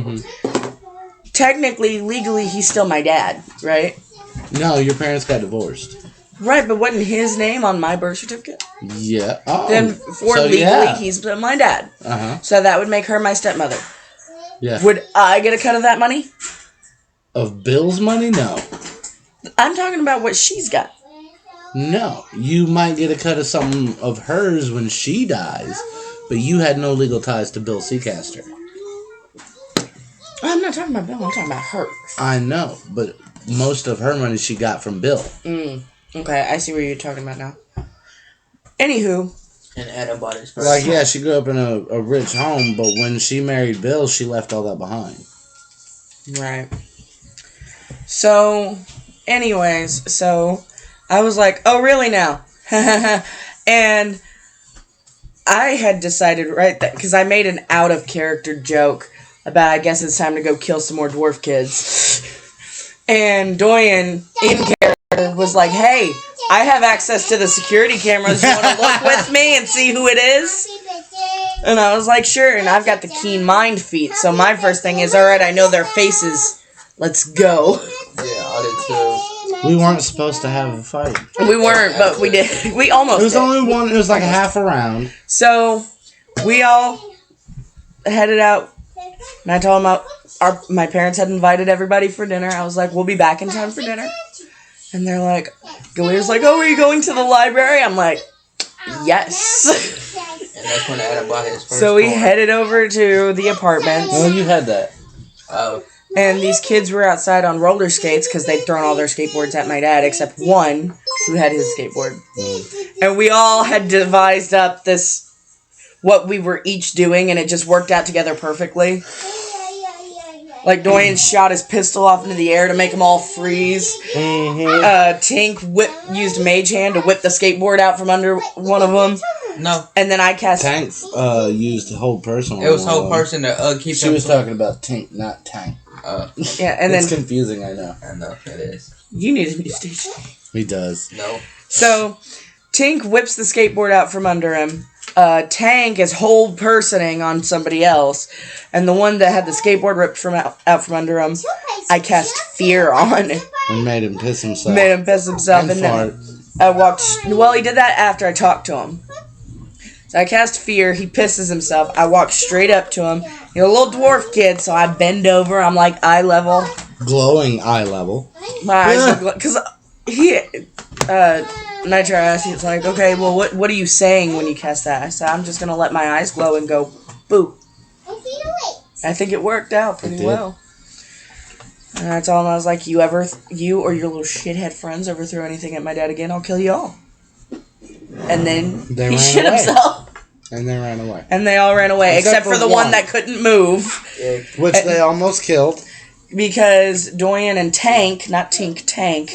Speaker 2: Technically, legally, he's still my dad, right?
Speaker 1: No, your parents got divorced.
Speaker 2: Right, but wasn't his name on my birth certificate?
Speaker 1: Yeah. Oh.
Speaker 2: Then, for
Speaker 1: so,
Speaker 2: legally,
Speaker 1: yeah.
Speaker 2: he's still my dad.
Speaker 1: Uh-huh.
Speaker 2: So that would make her my stepmother.
Speaker 1: Yeah.
Speaker 2: Would I get a cut of that money?
Speaker 1: Of Bill's money? No.
Speaker 2: I'm talking about what she's got.
Speaker 1: No. You might get a cut of something of hers when she dies, but you had no legal ties to Bill Seacaster.
Speaker 2: I'm not talking about Bill, I'm talking about her.
Speaker 1: I know, but most of her money she got from Bill.
Speaker 2: Okay, I see what you're talking about now. Anywho.
Speaker 3: And Adam bought his first
Speaker 1: Like,
Speaker 3: car.
Speaker 1: yeah, she grew up in a rich home, but when she married Bill, she left all that behind.
Speaker 2: Right. So, anyways, I was like, oh, really now? And I had decided right then, because I made an out-of-character joke about, I guess it's time to go kill some more dwarf kids. And Doyen, in character, was like, hey, I have access to the security cameras. You want to look with me and see who it is? And I was like, sure. And I've got the keen mind feat. So my first thing is, all right, I know their faces. Let's go.
Speaker 3: Yeah, I did too.
Speaker 1: We weren't supposed to have a fight.
Speaker 2: We weren't, but we did. We almost
Speaker 1: It was
Speaker 2: did.
Speaker 1: only one. It was like a half a round.
Speaker 2: So we all headed out. And I told them my parents had invited everybody for dinner. I was like, we'll be back in time for dinner. And they're like, Galier's like, oh, are you going to the library? I'm like, yes.
Speaker 3: And that's when Adam bought his first
Speaker 2: So we
Speaker 3: car.
Speaker 2: headed over to the apartments.
Speaker 1: Oh, you had that.
Speaker 3: Oh.
Speaker 2: And these kids were outside on roller skates because they'd thrown all their skateboards at my dad, except one who had his skateboard. And we all had devised up this, what we were each doing, and it just worked out together perfectly. Like, Doyen shot his pistol off into the air to make them all freeze. Tink used Mage Hand to whip the skateboard out from under one of them.
Speaker 3: No.
Speaker 2: And then I cast...
Speaker 1: Tank used the whole person.
Speaker 3: It was whole person to keep
Speaker 1: She was talking about Tank, not Tank.
Speaker 2: Yeah, and
Speaker 1: It's
Speaker 2: then...
Speaker 1: confusing, I know.
Speaker 3: I know, it is.
Speaker 2: You need a new station.
Speaker 1: He does.
Speaker 3: No.
Speaker 2: So, Tink whips the skateboard out from under him. Tank is whole personing on somebody else. And the one that had the skateboard ripped out from under him, I cast Fear on.
Speaker 1: And made him piss himself.
Speaker 2: Made him piss himself. And then I walked... Well, he did that after I talked to him. So I cast Fear. He pisses himself. I walk straight up to him. You're a little dwarf kid, so I bend over. I'm like eye level.
Speaker 1: Glowing eye level.
Speaker 2: My eyes look... Because he... Nitro asked, he's like, okay, well, what are you saying when you cast that? I said, I'm just going to let my eyes glow and go, boo. I think it worked out pretty well. And I told him, I was like, you or your little shithead friends ever throw anything at my dad again, I'll kill you all. And then he shit himself.
Speaker 1: And they ran away.
Speaker 2: And they all ran away, except for the one that couldn't move.
Speaker 1: Which they almost killed.
Speaker 2: Because Doyen and Tank, not Tink, Tank,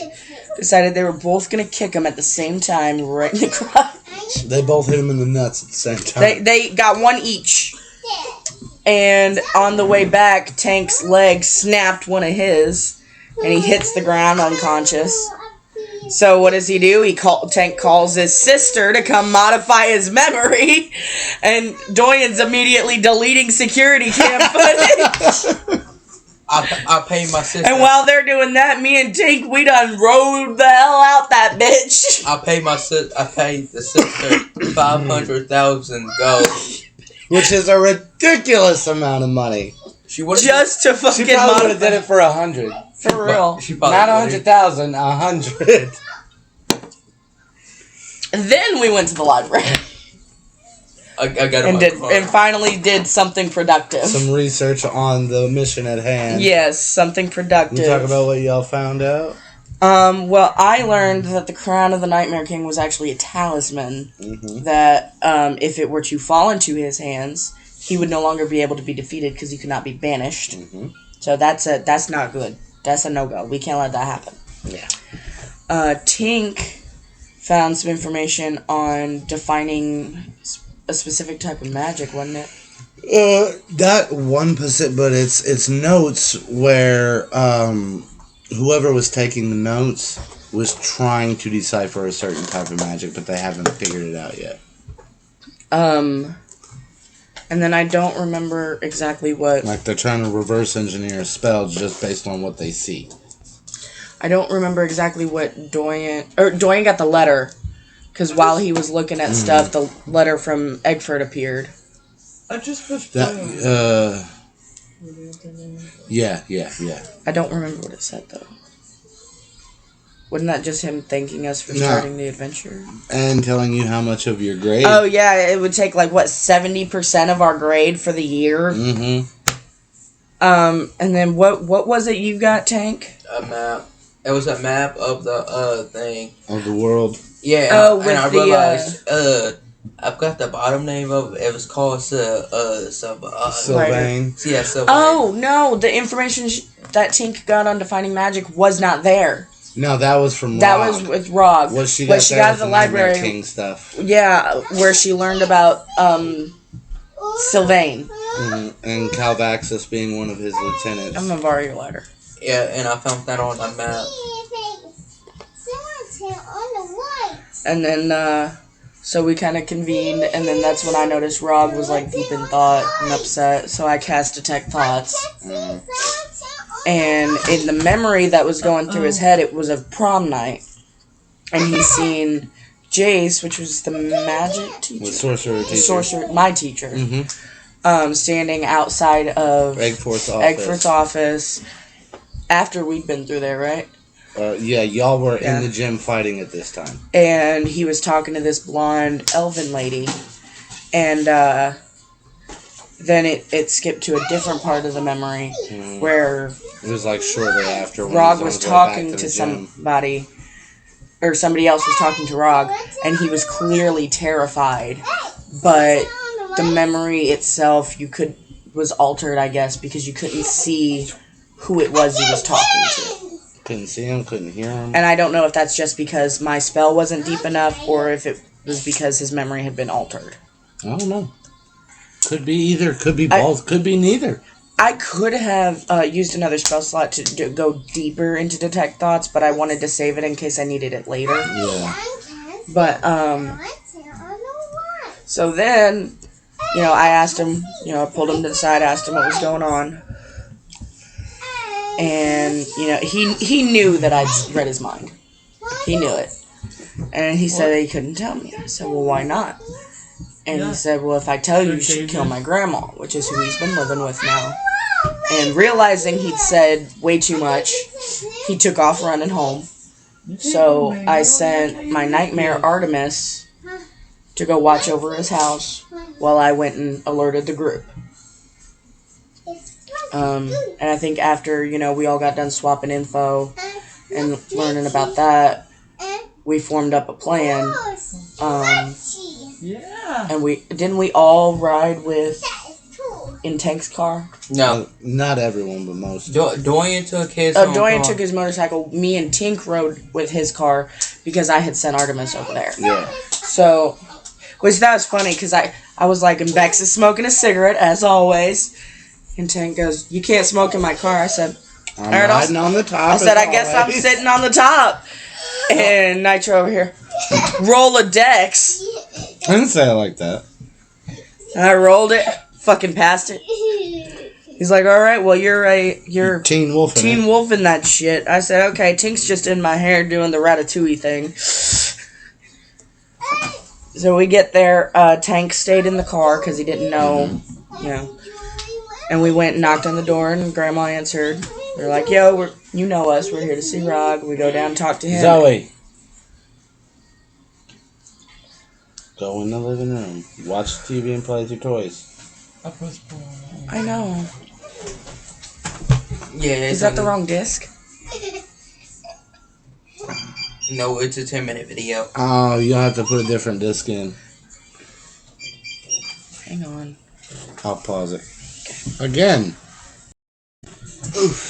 Speaker 2: decided they were both going to kick him at the same time right in the crotch.
Speaker 1: They both hit him in the nuts at the same time.
Speaker 2: They got one each. And on the way back, Tank's leg snapped one of his, and he hits the ground unconscious. So what does he do? Tank calls his sister to come modify his memory, and Doyen's immediately deleting security cam footage.
Speaker 3: I paid my sister.
Speaker 2: And while they're doing that, me and Tink, we done rode the hell out that bitch.
Speaker 3: I paid the sister 500,000 gold.
Speaker 1: Which is a ridiculous amount of money.
Speaker 3: She would
Speaker 2: just to fucking
Speaker 1: She probably would have
Speaker 2: modify.
Speaker 1: did it for 100.
Speaker 2: For real.
Speaker 1: Not 100,000, 100.
Speaker 2: Then we went to the library.
Speaker 3: I got
Speaker 2: And finally did something productive.
Speaker 1: Some research on the mission at hand.
Speaker 2: Yes, something productive.
Speaker 1: You talk about what y'all found out?
Speaker 2: Well, I learned that the crown of the Nightmare King was actually a talisman that, if it were to fall into his hands, he would no longer be able to be defeated because he could not be banished. So that's not good. That's a no-go. We can't let that happen.
Speaker 1: Yeah.
Speaker 2: Tink found some information on defining a specific type of magic, wasn't it?
Speaker 1: That 1%, but it's notes where whoever was taking the notes was trying to decipher a certain type of magic, but they haven't figured it out yet.
Speaker 2: And then I don't remember exactly what...
Speaker 1: Like they're trying to reverse engineer spells just based on what they see.
Speaker 2: I don't remember exactly what Doyen got the letter, because while he was looking at stuff, the letter from Eggford appeared.
Speaker 5: I just pushed
Speaker 1: That, yeah.
Speaker 2: I don't remember what it said, though. Wasn't that just him thanking us for starting the adventure?
Speaker 1: And telling you how much of your grade.
Speaker 2: Oh, yeah, it would take, 70% of our grade for the year? And then what was it you got, Tank?
Speaker 3: A map. It was a map of the thing.
Speaker 1: Of the world.
Speaker 3: Yeah,
Speaker 2: Oh,
Speaker 3: and I realized, I've got the bottom name of it. It was called
Speaker 1: Sylvain.
Speaker 3: Yeah, Sylvain.
Speaker 2: Oh, no, the information that Tink got on defining magic was not there.
Speaker 1: No, that was from
Speaker 2: That
Speaker 1: Rob.
Speaker 2: was with Rog.
Speaker 1: What she
Speaker 2: What
Speaker 1: got
Speaker 2: she
Speaker 1: there
Speaker 2: got at
Speaker 1: was
Speaker 2: the
Speaker 1: the Nightmare
Speaker 2: library.
Speaker 1: King stuff.
Speaker 2: Yeah, where she learned about Sylvain.
Speaker 1: And Calvaxus being one of his lieutenants.
Speaker 2: I'm gonna borrow your lighter.
Speaker 3: Yeah, and I found that on a map.
Speaker 2: And then, so we kind of convened, and then that's when I noticed Rog was like deep in thought and upset. So I cast Detect Thoughts. And in the memory that was going through his head, it was of prom night. And he's seen Jace, which was the magic teacher.
Speaker 1: The sorcerer teacher.
Speaker 2: My teacher. Standing outside of
Speaker 1: Eggforth's
Speaker 2: office after we'd been through there, right?
Speaker 1: Yeah, y'all were in the gym fighting at this time.
Speaker 2: And he was talking to this blonde elven lady. And then it skipped to a different part of the memory where
Speaker 1: it was like shortly after when
Speaker 2: Rog
Speaker 1: he
Speaker 2: was
Speaker 1: on his way back
Speaker 2: talking
Speaker 1: the
Speaker 2: to
Speaker 1: gym.
Speaker 2: somebody, or somebody else was talking to Rog, and he was clearly terrified. But the memory itself, was altered, I guess, because you couldn't see who it was he was talking to.
Speaker 1: Couldn't see him, couldn't hear him.
Speaker 2: And I don't know if that's just because my spell wasn't deep enough, or if it was because his memory had been altered.
Speaker 1: I don't know. Could be either. Could be both. Could be neither.
Speaker 2: I could have used another spell slot to go deeper into Detect Thoughts, but I wanted to save it in case I needed it later.
Speaker 1: Yeah.
Speaker 2: But, so then, I asked him, I pulled him to the side, asked him what was going on. And, he knew that I'd read his mind. He knew it. And he said that he couldn't tell me. I said, well, why not? And he said, well, if I tell you, you should kill my grandma, which is who he's been living with now. And realizing he'd said way too much, he took off running home. So I sent my nightmare Artemis to go watch over his house while I went and alerted the group. And I think after, we all got done swapping info and learning about that, we formed up a plan. And didn't we all ride in Tank's car?
Speaker 3: No.
Speaker 1: Not everyone, but most.
Speaker 3: Dorian took his
Speaker 2: Dorian took his motorcycle. Me and Tink rode with his car because I had sent Artemis over there.
Speaker 1: Yeah.
Speaker 2: So, which that was funny because I was like, and Bex is smoking a cigarette as always. And Tank goes, you can't smoke in my car. I said,
Speaker 1: I'm riding on the top.
Speaker 2: I said, I guess I'm sitting on the top. And Nitro over here, roll a dex.
Speaker 1: I didn't say it like that.
Speaker 2: And I rolled it, fucking passed it. He's like, all right, well, you're
Speaker 1: Teen Wolf.
Speaker 2: Teen Wolf in that shit. I said, okay, Tink's just in my hair doing the Ratatouille thing. So we get there. Tank stayed in the car because he didn't know, And we went and knocked on the door, and Grandma answered. They're like, yo, you know us. We're here to see Rog. We go down and talk to him.
Speaker 1: Zoe. Go in the living room. Watch TV and play with your toys.
Speaker 2: I know.
Speaker 3: Yeah.
Speaker 2: Is that the wrong disc?
Speaker 3: No, it's a 10-minute video.
Speaker 1: Oh, you'll have to put a different disc in.
Speaker 2: Hang on.
Speaker 1: I'll pause it. Again.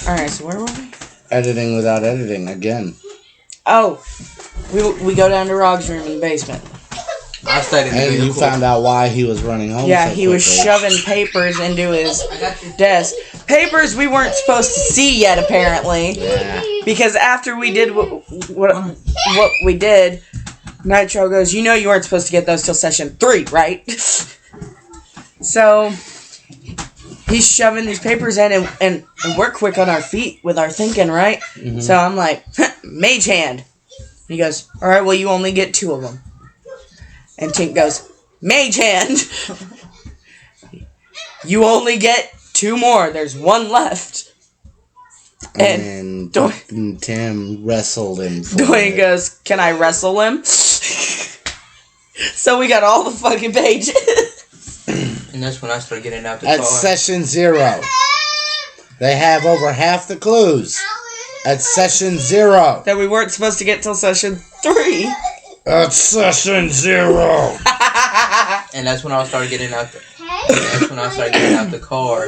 Speaker 2: Alright, so where were we?
Speaker 1: Editing without editing. Again.
Speaker 2: Oh, we go down to Rog's room in the basement.
Speaker 3: I studied
Speaker 1: And you found out why he was running home
Speaker 2: Yeah,
Speaker 1: so
Speaker 2: he was
Speaker 1: quickly.
Speaker 2: shoving papers into his desk. Papers we weren't supposed to see yet, apparently.
Speaker 1: Yeah.
Speaker 2: Because after we did what we did, Nitro goes, you weren't supposed to get those till session 3, right? So he's shoving these papers in, and we're quick on our feet with our thinking, right? Mm-hmm. So I'm like, mage hand. He goes, all right, well, you only get 2 of them. And Tink goes, mage hand. You only get 2 more. There's 1 left.
Speaker 1: And Tim wrestled him.
Speaker 2: Dwayne goes, can I wrestle him? So we got all the fucking pages.
Speaker 3: And that's when I started getting out the
Speaker 1: At
Speaker 3: car.
Speaker 1: session 0. They have over half the clues. At session 0.
Speaker 2: That we weren't supposed to get till session 3.
Speaker 1: At session 0.
Speaker 3: And that's when I started getting out the car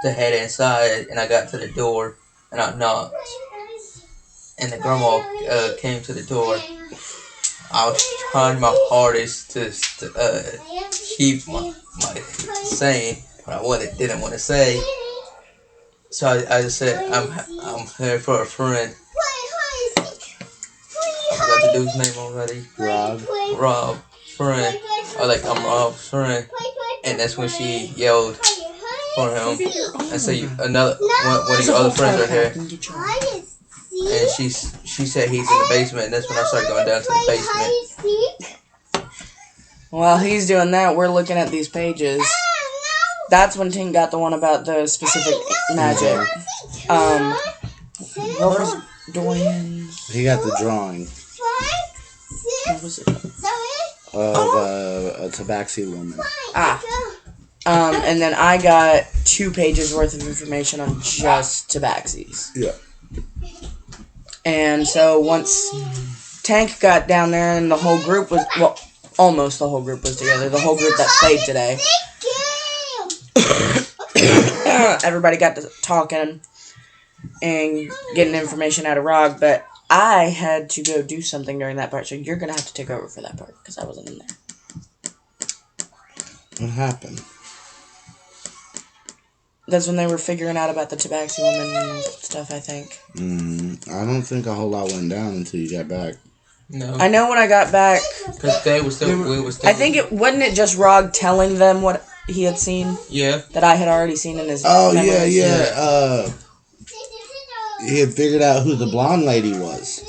Speaker 3: to head inside, and I got to the door and I knocked. and the grandma came to the door. I was trying my hardest to keep my saying what I didn't want to say. So I just said, I'm here for a friend. I forgot the dude's name already. Rob, friend. I'm Rob's friend. And that's when she yelled for him and said, one of your other friends are here. And she said he's in the basement, and that's when I started going down to the basement.
Speaker 2: While he's doing that, we're looking at these pages. That's when Ting got the one about the specific magic. What was Dorian's?
Speaker 1: He got the drawing
Speaker 2: What was it?
Speaker 1: of a tabaxi woman.
Speaker 2: And then I got 2 pages worth of information on just tabaxis.
Speaker 1: Yeah.
Speaker 2: And so once Tank got down there and the whole group was, well, almost the whole group was together, the whole group that played today, everybody got to talking and getting information out of Rog, but I had to go do something during that part, so you're going to have to take over for that part, because I wasn't in there.
Speaker 1: What happened?
Speaker 2: That's when they were figuring out about the tabaxi woman and stuff, I think.
Speaker 1: I don't think a whole lot went down until you got back.
Speaker 3: No.
Speaker 2: I know when I got back,
Speaker 3: Because we were still.
Speaker 2: I think wasn't it just Rog telling them what he had seen?
Speaker 3: Yeah.
Speaker 2: That I had already seen in his
Speaker 1: memories.
Speaker 2: Yeah.
Speaker 1: He had figured out who the blonde lady was.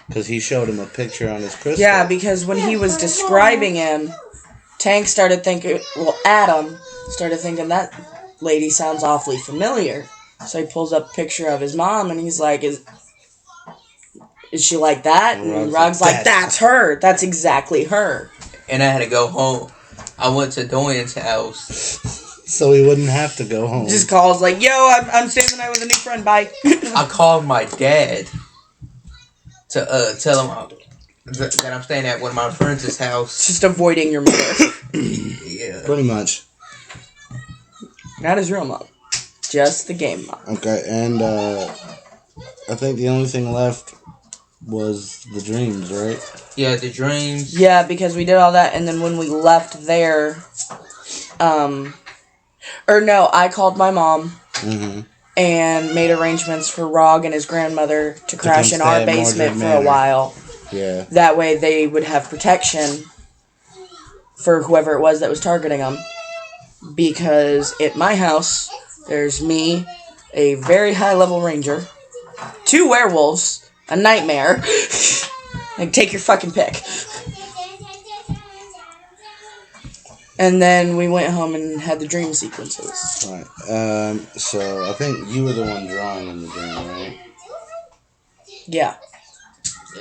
Speaker 1: Because he showed him a picture on his crystal.
Speaker 2: Yeah, because when he was describing him, Tank started thinking, Adam started thinking that lady sounds awfully familiar. So he pulls up a picture of his mom and he's like, is she like that? And Rog's like, that's her. That's exactly her.
Speaker 3: And I had to go home. I went to Dorian's house.
Speaker 1: So he wouldn't have to go home.
Speaker 2: Just calls like, yo, I'm staying the night with a new friend, bye.
Speaker 3: I called my dad to tell him that I'm staying at one of my friends' house.
Speaker 2: Just avoiding your mother.
Speaker 3: Yeah.
Speaker 1: Pretty much.
Speaker 2: Not his real mom. Just the game mom.
Speaker 1: Okay, and I think the only thing left was the dreams, right?
Speaker 3: Yeah, the dreams.
Speaker 2: Yeah, because we did all that, and then when we left there, I called my mom and made arrangements for Rog and his grandmother to crash in our basement for a while.
Speaker 1: Yeah.
Speaker 2: That way they would have protection for whoever it was that was targeting them. Because at my house, there's me, a very high-level ranger, 2 werewolves, a nightmare. Like, take your fucking pick. And then we went home and had the dream sequences.
Speaker 1: Right. So I think you were the one drawing in the dream, right?
Speaker 2: Yeah.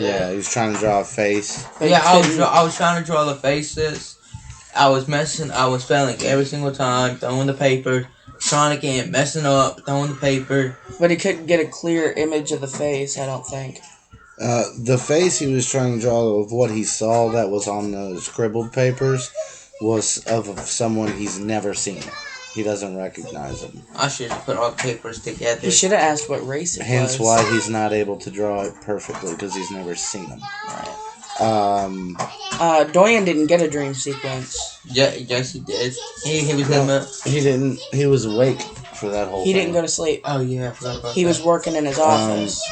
Speaker 1: Yeah, he was trying to draw a face.
Speaker 3: Yeah, I was trying to draw the faces. I was failing every single time, throwing the paper, trying again, messing up, throwing the paper.
Speaker 2: But he couldn't get a clear image of the face, I don't think.
Speaker 1: The face he was trying to draw of what he saw that was on the scribbled papers was of someone he's never seen. He doesn't recognize him.
Speaker 3: I should have put all the papers together.
Speaker 2: He should have asked what race it
Speaker 1: Hence
Speaker 2: was.
Speaker 1: why he's not able to draw it perfectly, because he's never seen them.
Speaker 2: Right.
Speaker 1: Dorian
Speaker 2: didn't get a dream sequence.
Speaker 3: Yeah, yes, he did. He was in the...
Speaker 1: He didn't. He was awake for that whole
Speaker 2: He
Speaker 1: thing.
Speaker 2: didn't go to sleep.
Speaker 3: Oh, yeah, I forgot about
Speaker 2: He
Speaker 3: that.
Speaker 2: was working in his office.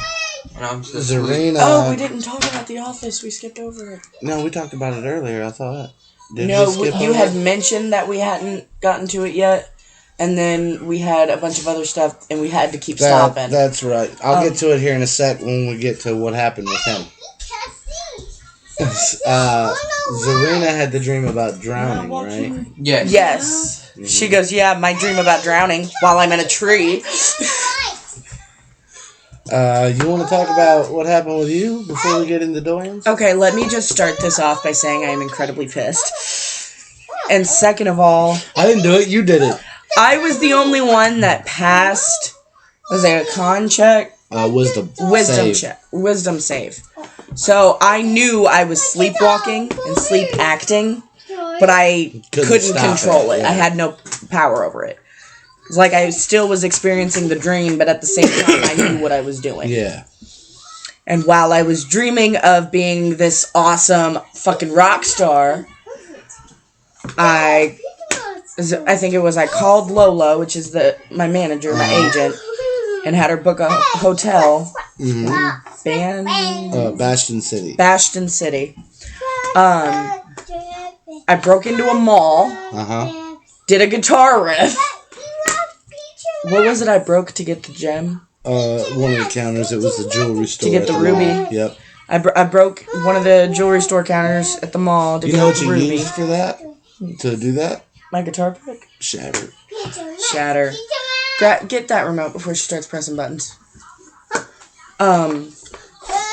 Speaker 3: And I'm just asleep.
Speaker 1: Zarina...
Speaker 2: Oh, we didn't talk about the office. We skipped over it.
Speaker 1: No, we talked about it earlier, I thought. Did
Speaker 2: No,
Speaker 1: we skip
Speaker 2: you
Speaker 1: over
Speaker 2: had
Speaker 1: it?
Speaker 2: mentioned that we hadn't gotten to it yet. And then we had a bunch of other stuff, and we had to keep stopping.
Speaker 1: That's right. I'll get to it here in a sec when we get to what happened with him. Zarina had the dream about drowning, right?
Speaker 3: Yes.
Speaker 2: Yes.
Speaker 1: Mm-hmm.
Speaker 2: She goes, yeah, my dream about drowning while I'm in a tree.
Speaker 1: You want to talk about what happened with you before we get into Dorian's?
Speaker 2: Okay, let me just start this off by saying I am incredibly pissed. And second of all,
Speaker 1: I didn't do it. You did it.
Speaker 2: I was the only one that passed. Was it a con check?
Speaker 1: Wisdom save.
Speaker 2: Check. Wisdom save. So I knew I was sleepwalking and sleep acting, but I couldn't
Speaker 1: stop
Speaker 2: control it.
Speaker 1: yeah.
Speaker 2: I had no power over it. It's like I still was experiencing the dream, but at the same time I knew what I was doing.
Speaker 1: Yeah.
Speaker 2: And while I was dreaming of being this awesome fucking rock star, I think it was I called Lola, which is my manager, my agent, and had her book a hotel in
Speaker 1: Bastion City.
Speaker 2: Bastion City. I broke into a mall, did a guitar riff. What was it I broke to get the gem?
Speaker 1: One of the counters. It was the jewelry store.
Speaker 2: To get the ruby?
Speaker 1: Mall. Yep.
Speaker 2: I broke one of the jewelry store counters at the mall to
Speaker 1: You
Speaker 2: get
Speaker 1: know what
Speaker 2: the
Speaker 1: you
Speaker 2: ruby.
Speaker 1: used for that? To do that?
Speaker 2: My guitar pick?
Speaker 1: Shatter.
Speaker 2: Get that remote before she starts pressing buttons. And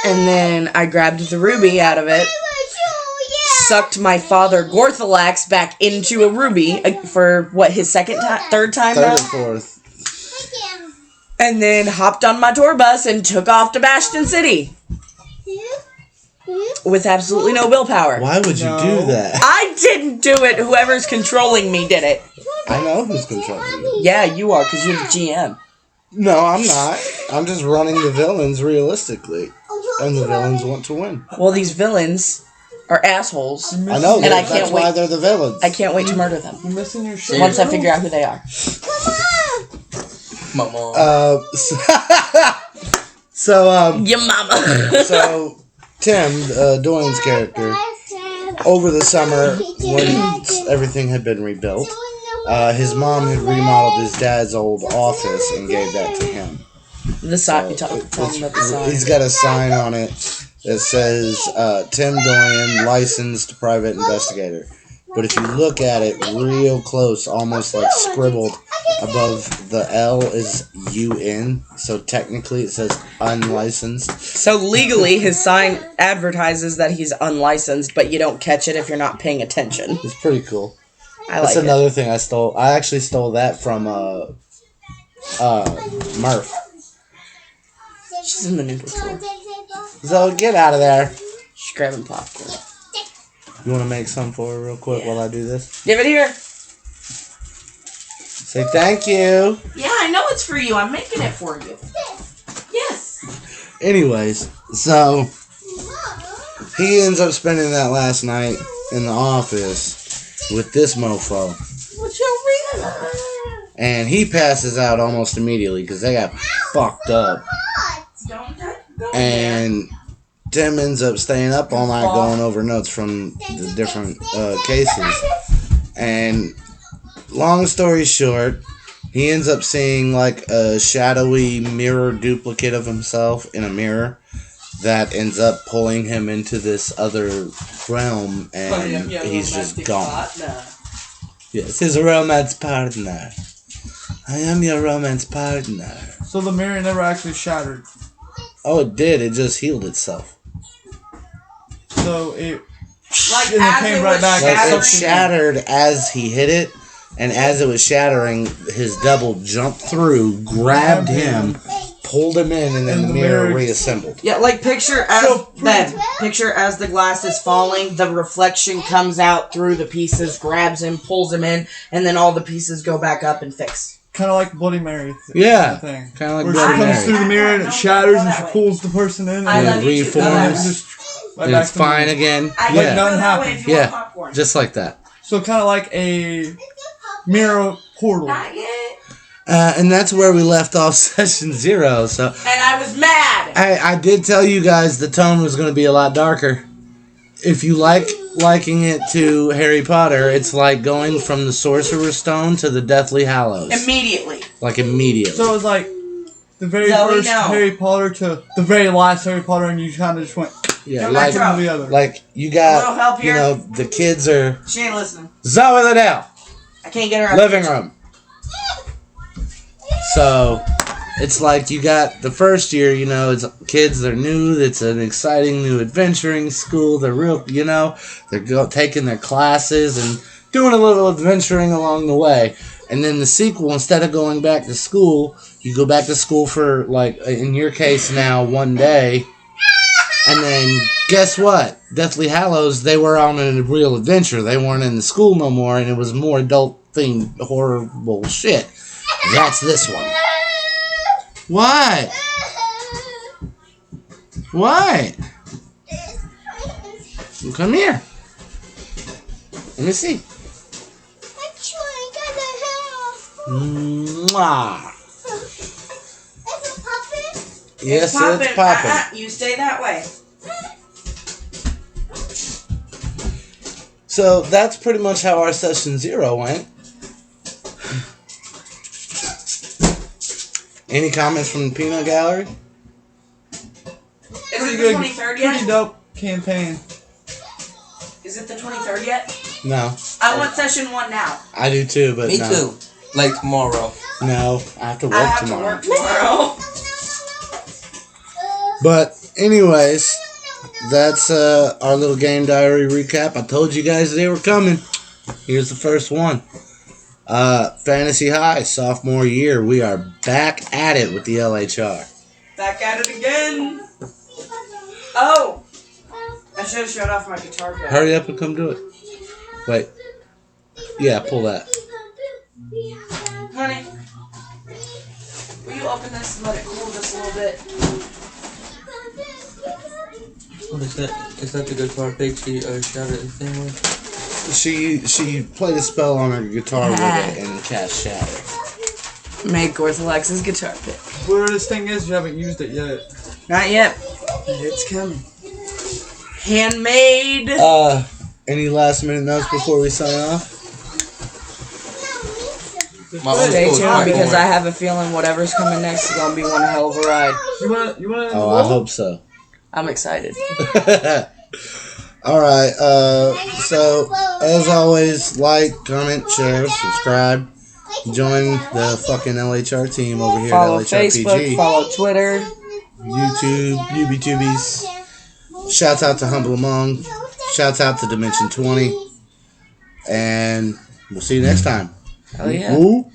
Speaker 2: then I grabbed the ruby out of it, sucked my father Gorthalax back into a ruby for his third time now?
Speaker 1: Third or fourth.
Speaker 2: And then hopped on my tour bus and took off to Bastion City. With absolutely no willpower.
Speaker 1: Why would you do that?
Speaker 2: I didn't do it. Whoever's controlling me did it.
Speaker 1: I know who's controlling you.
Speaker 2: Yeah, you are, because you're the GM.
Speaker 1: No, I'm not. I'm just running the villains realistically. And the villains want to win.
Speaker 2: Well, these villains are assholes.
Speaker 1: I know,
Speaker 2: And I
Speaker 1: that's
Speaker 2: can't
Speaker 1: why
Speaker 2: wait.
Speaker 1: they're the villains.
Speaker 2: I can't wait to murder them.
Speaker 5: You're missing your shit.
Speaker 2: Once I figure out who they are.
Speaker 3: Mama.
Speaker 2: Your mama.
Speaker 1: So Tim, Dwayne's character, over the summer, when everything had been rebuilt, his mom had remodeled his dad's old office and gave that to him.
Speaker 2: The sign. Tell him about the sign.
Speaker 1: He's got a sign on it that says, Tim Doyen, licensed private investigator. But if you look at it real close, almost like scribbled above the L is UN. So technically it says unlicensed.
Speaker 2: So legally, his sign advertises that he's unlicensed, but you don't catch it if you're not paying attention.
Speaker 1: It's pretty cool.
Speaker 2: I
Speaker 1: That's
Speaker 2: like
Speaker 1: another thing I stole. I actually stole that from Murph.
Speaker 2: She's in the noodle drawer.
Speaker 1: So get out of there.
Speaker 2: She's grabbing popcorn.
Speaker 1: You want to make some for her real quick while I do this?
Speaker 2: Give it here.
Speaker 1: Say thank you.
Speaker 2: Yeah, I know it's for you. I'm making it for you. Yes.
Speaker 1: Anyways, so he ends up spending that last night in the office with this mofo.
Speaker 2: What's your reason?
Speaker 1: And he passes out almost immediately because they got fucked up. And Tim ends up staying up all night going over notes from the different cases. And long story short, he ends up seeing like a shadowy mirror duplicate of himself in a mirror that ends up pulling him into this other realm, and he's just gone. Yes, his romance partner. I am your romance partner.
Speaker 5: So the mirror never actually shattered.
Speaker 1: Oh, it did. It just healed itself.
Speaker 5: So it
Speaker 2: Like,
Speaker 5: and
Speaker 2: as
Speaker 5: it came
Speaker 2: it
Speaker 5: right
Speaker 2: was
Speaker 5: back.
Speaker 1: Like,
Speaker 2: shattered.
Speaker 1: it shattered as he hit it, and as it was shattering, his double jumped through, grabbed him, pulled him in, and then
Speaker 5: And
Speaker 1: the
Speaker 5: the
Speaker 1: mirror
Speaker 5: mirror-
Speaker 1: reassembled.
Speaker 2: Yeah, like picture as the glass is falling, the reflection comes out through the pieces, grabs him, pulls him in, and then all the pieces go back up and fix.
Speaker 5: Kind of like Bloody Mary.
Speaker 1: Yeah,
Speaker 5: Thing.
Speaker 1: kind of like
Speaker 5: Where
Speaker 1: Bloody
Speaker 5: she comes
Speaker 1: Mary.
Speaker 5: through the mirror and it shatters and she pulls the person in.
Speaker 2: I
Speaker 1: And
Speaker 2: love
Speaker 1: it
Speaker 2: you too.
Speaker 1: reforms,
Speaker 5: just right
Speaker 1: and
Speaker 5: back
Speaker 1: it's
Speaker 5: to
Speaker 1: fine
Speaker 5: normal.
Speaker 1: again.
Speaker 2: I
Speaker 5: Like
Speaker 1: Yeah,
Speaker 5: nothing
Speaker 2: that way
Speaker 5: happened.
Speaker 2: if you
Speaker 1: Yeah.
Speaker 2: want popcorn.
Speaker 1: just like that.
Speaker 5: So kind of like a mirror portal.
Speaker 2: Not yet.
Speaker 1: And that's where we left off session 0. So
Speaker 2: And I was mad.
Speaker 1: I did tell you guys the tone was going to be a lot darker. If you liking it to Harry Potter, it's like going from the Sorcerer's Stone to the Deathly Hallows.
Speaker 2: Immediately.
Speaker 1: Like immediately.
Speaker 5: So it was like the very
Speaker 2: Zoe,
Speaker 5: first
Speaker 2: no.
Speaker 5: Harry Potter to the very last Harry Potter, and you kind of just went
Speaker 1: Yeah,
Speaker 2: Come
Speaker 1: like,
Speaker 2: back
Speaker 5: one to the other.
Speaker 1: like you
Speaker 2: A little
Speaker 1: got,
Speaker 2: help
Speaker 1: you
Speaker 2: here?
Speaker 1: know, the kids are
Speaker 2: She ain't listening.
Speaker 1: Zoe Liddell,
Speaker 2: I can't get her out.
Speaker 1: living room. So it's like you got the first year, you know, it's kids, they're new, it's an exciting new adventuring school, they're real, you know, they're taking their classes and doing a little adventuring along the way. And then the sequel, instead of going back to school, you go back to school for, like, in your case now, one day. And then, guess what? Deathly Hallows, they were on a real adventure. They weren't in the school no more, and it was more adult-themed, horrible shit. That's this one. What? What? Come here. Let me see. Mwah.
Speaker 4: It's a puppet?
Speaker 1: Yes, it's popping.
Speaker 2: You stay that way.
Speaker 1: So that's pretty much how our session 0 went. Any comments from the Peanut Gallery?
Speaker 2: Is it the 23rd yet?
Speaker 5: Pretty dope campaign.
Speaker 2: Is it the 23rd yet?
Speaker 1: No.
Speaker 2: I want session 1 now.
Speaker 1: I do too, but
Speaker 3: Me
Speaker 1: no.
Speaker 3: too. Like tomorrow.
Speaker 1: No, I have to work
Speaker 2: I have
Speaker 1: tomorrow.
Speaker 2: to work tomorrow.
Speaker 1: But anyways, that's our little game diary recap. I told you guys they were coming. Here's the first one. Fantasy High Sophomore Year. We are back at it with the LHR.
Speaker 2: Back at it again. Oh! I should have showed off my guitar pick.
Speaker 1: Hurry up and come do it. Wait. Yeah, pull that.
Speaker 2: Honey, will you open this and let it cool just a little bit?
Speaker 3: What is that? Is that the guitar pick she shot at the thing with?
Speaker 1: She played a spell on her guitar with it and cast Shatter.
Speaker 2: Make Ortholex's guitar pick.
Speaker 5: Where this thing is, you haven't used it yet.
Speaker 2: Not yet. But it's coming. Handmade.
Speaker 1: Any last minute notes before we sign off?
Speaker 2: Stay tuned because I have a feeling whatever's coming next is gonna be one hell of a ride.
Speaker 5: You wanna?
Speaker 1: Oh, I hope so.
Speaker 2: I'm excited.
Speaker 1: Alright, so as always, like, comment, share, subscribe. Join the fucking LHR team over here
Speaker 2: Follow
Speaker 1: at LHRPG.
Speaker 2: Facebook, follow Twitter.
Speaker 1: YouTube, UBTubies. Shouts out to Humble Among. Shouts out to Dimension 20. And we'll see you next time.
Speaker 2: Oh yeah.
Speaker 1: Woo.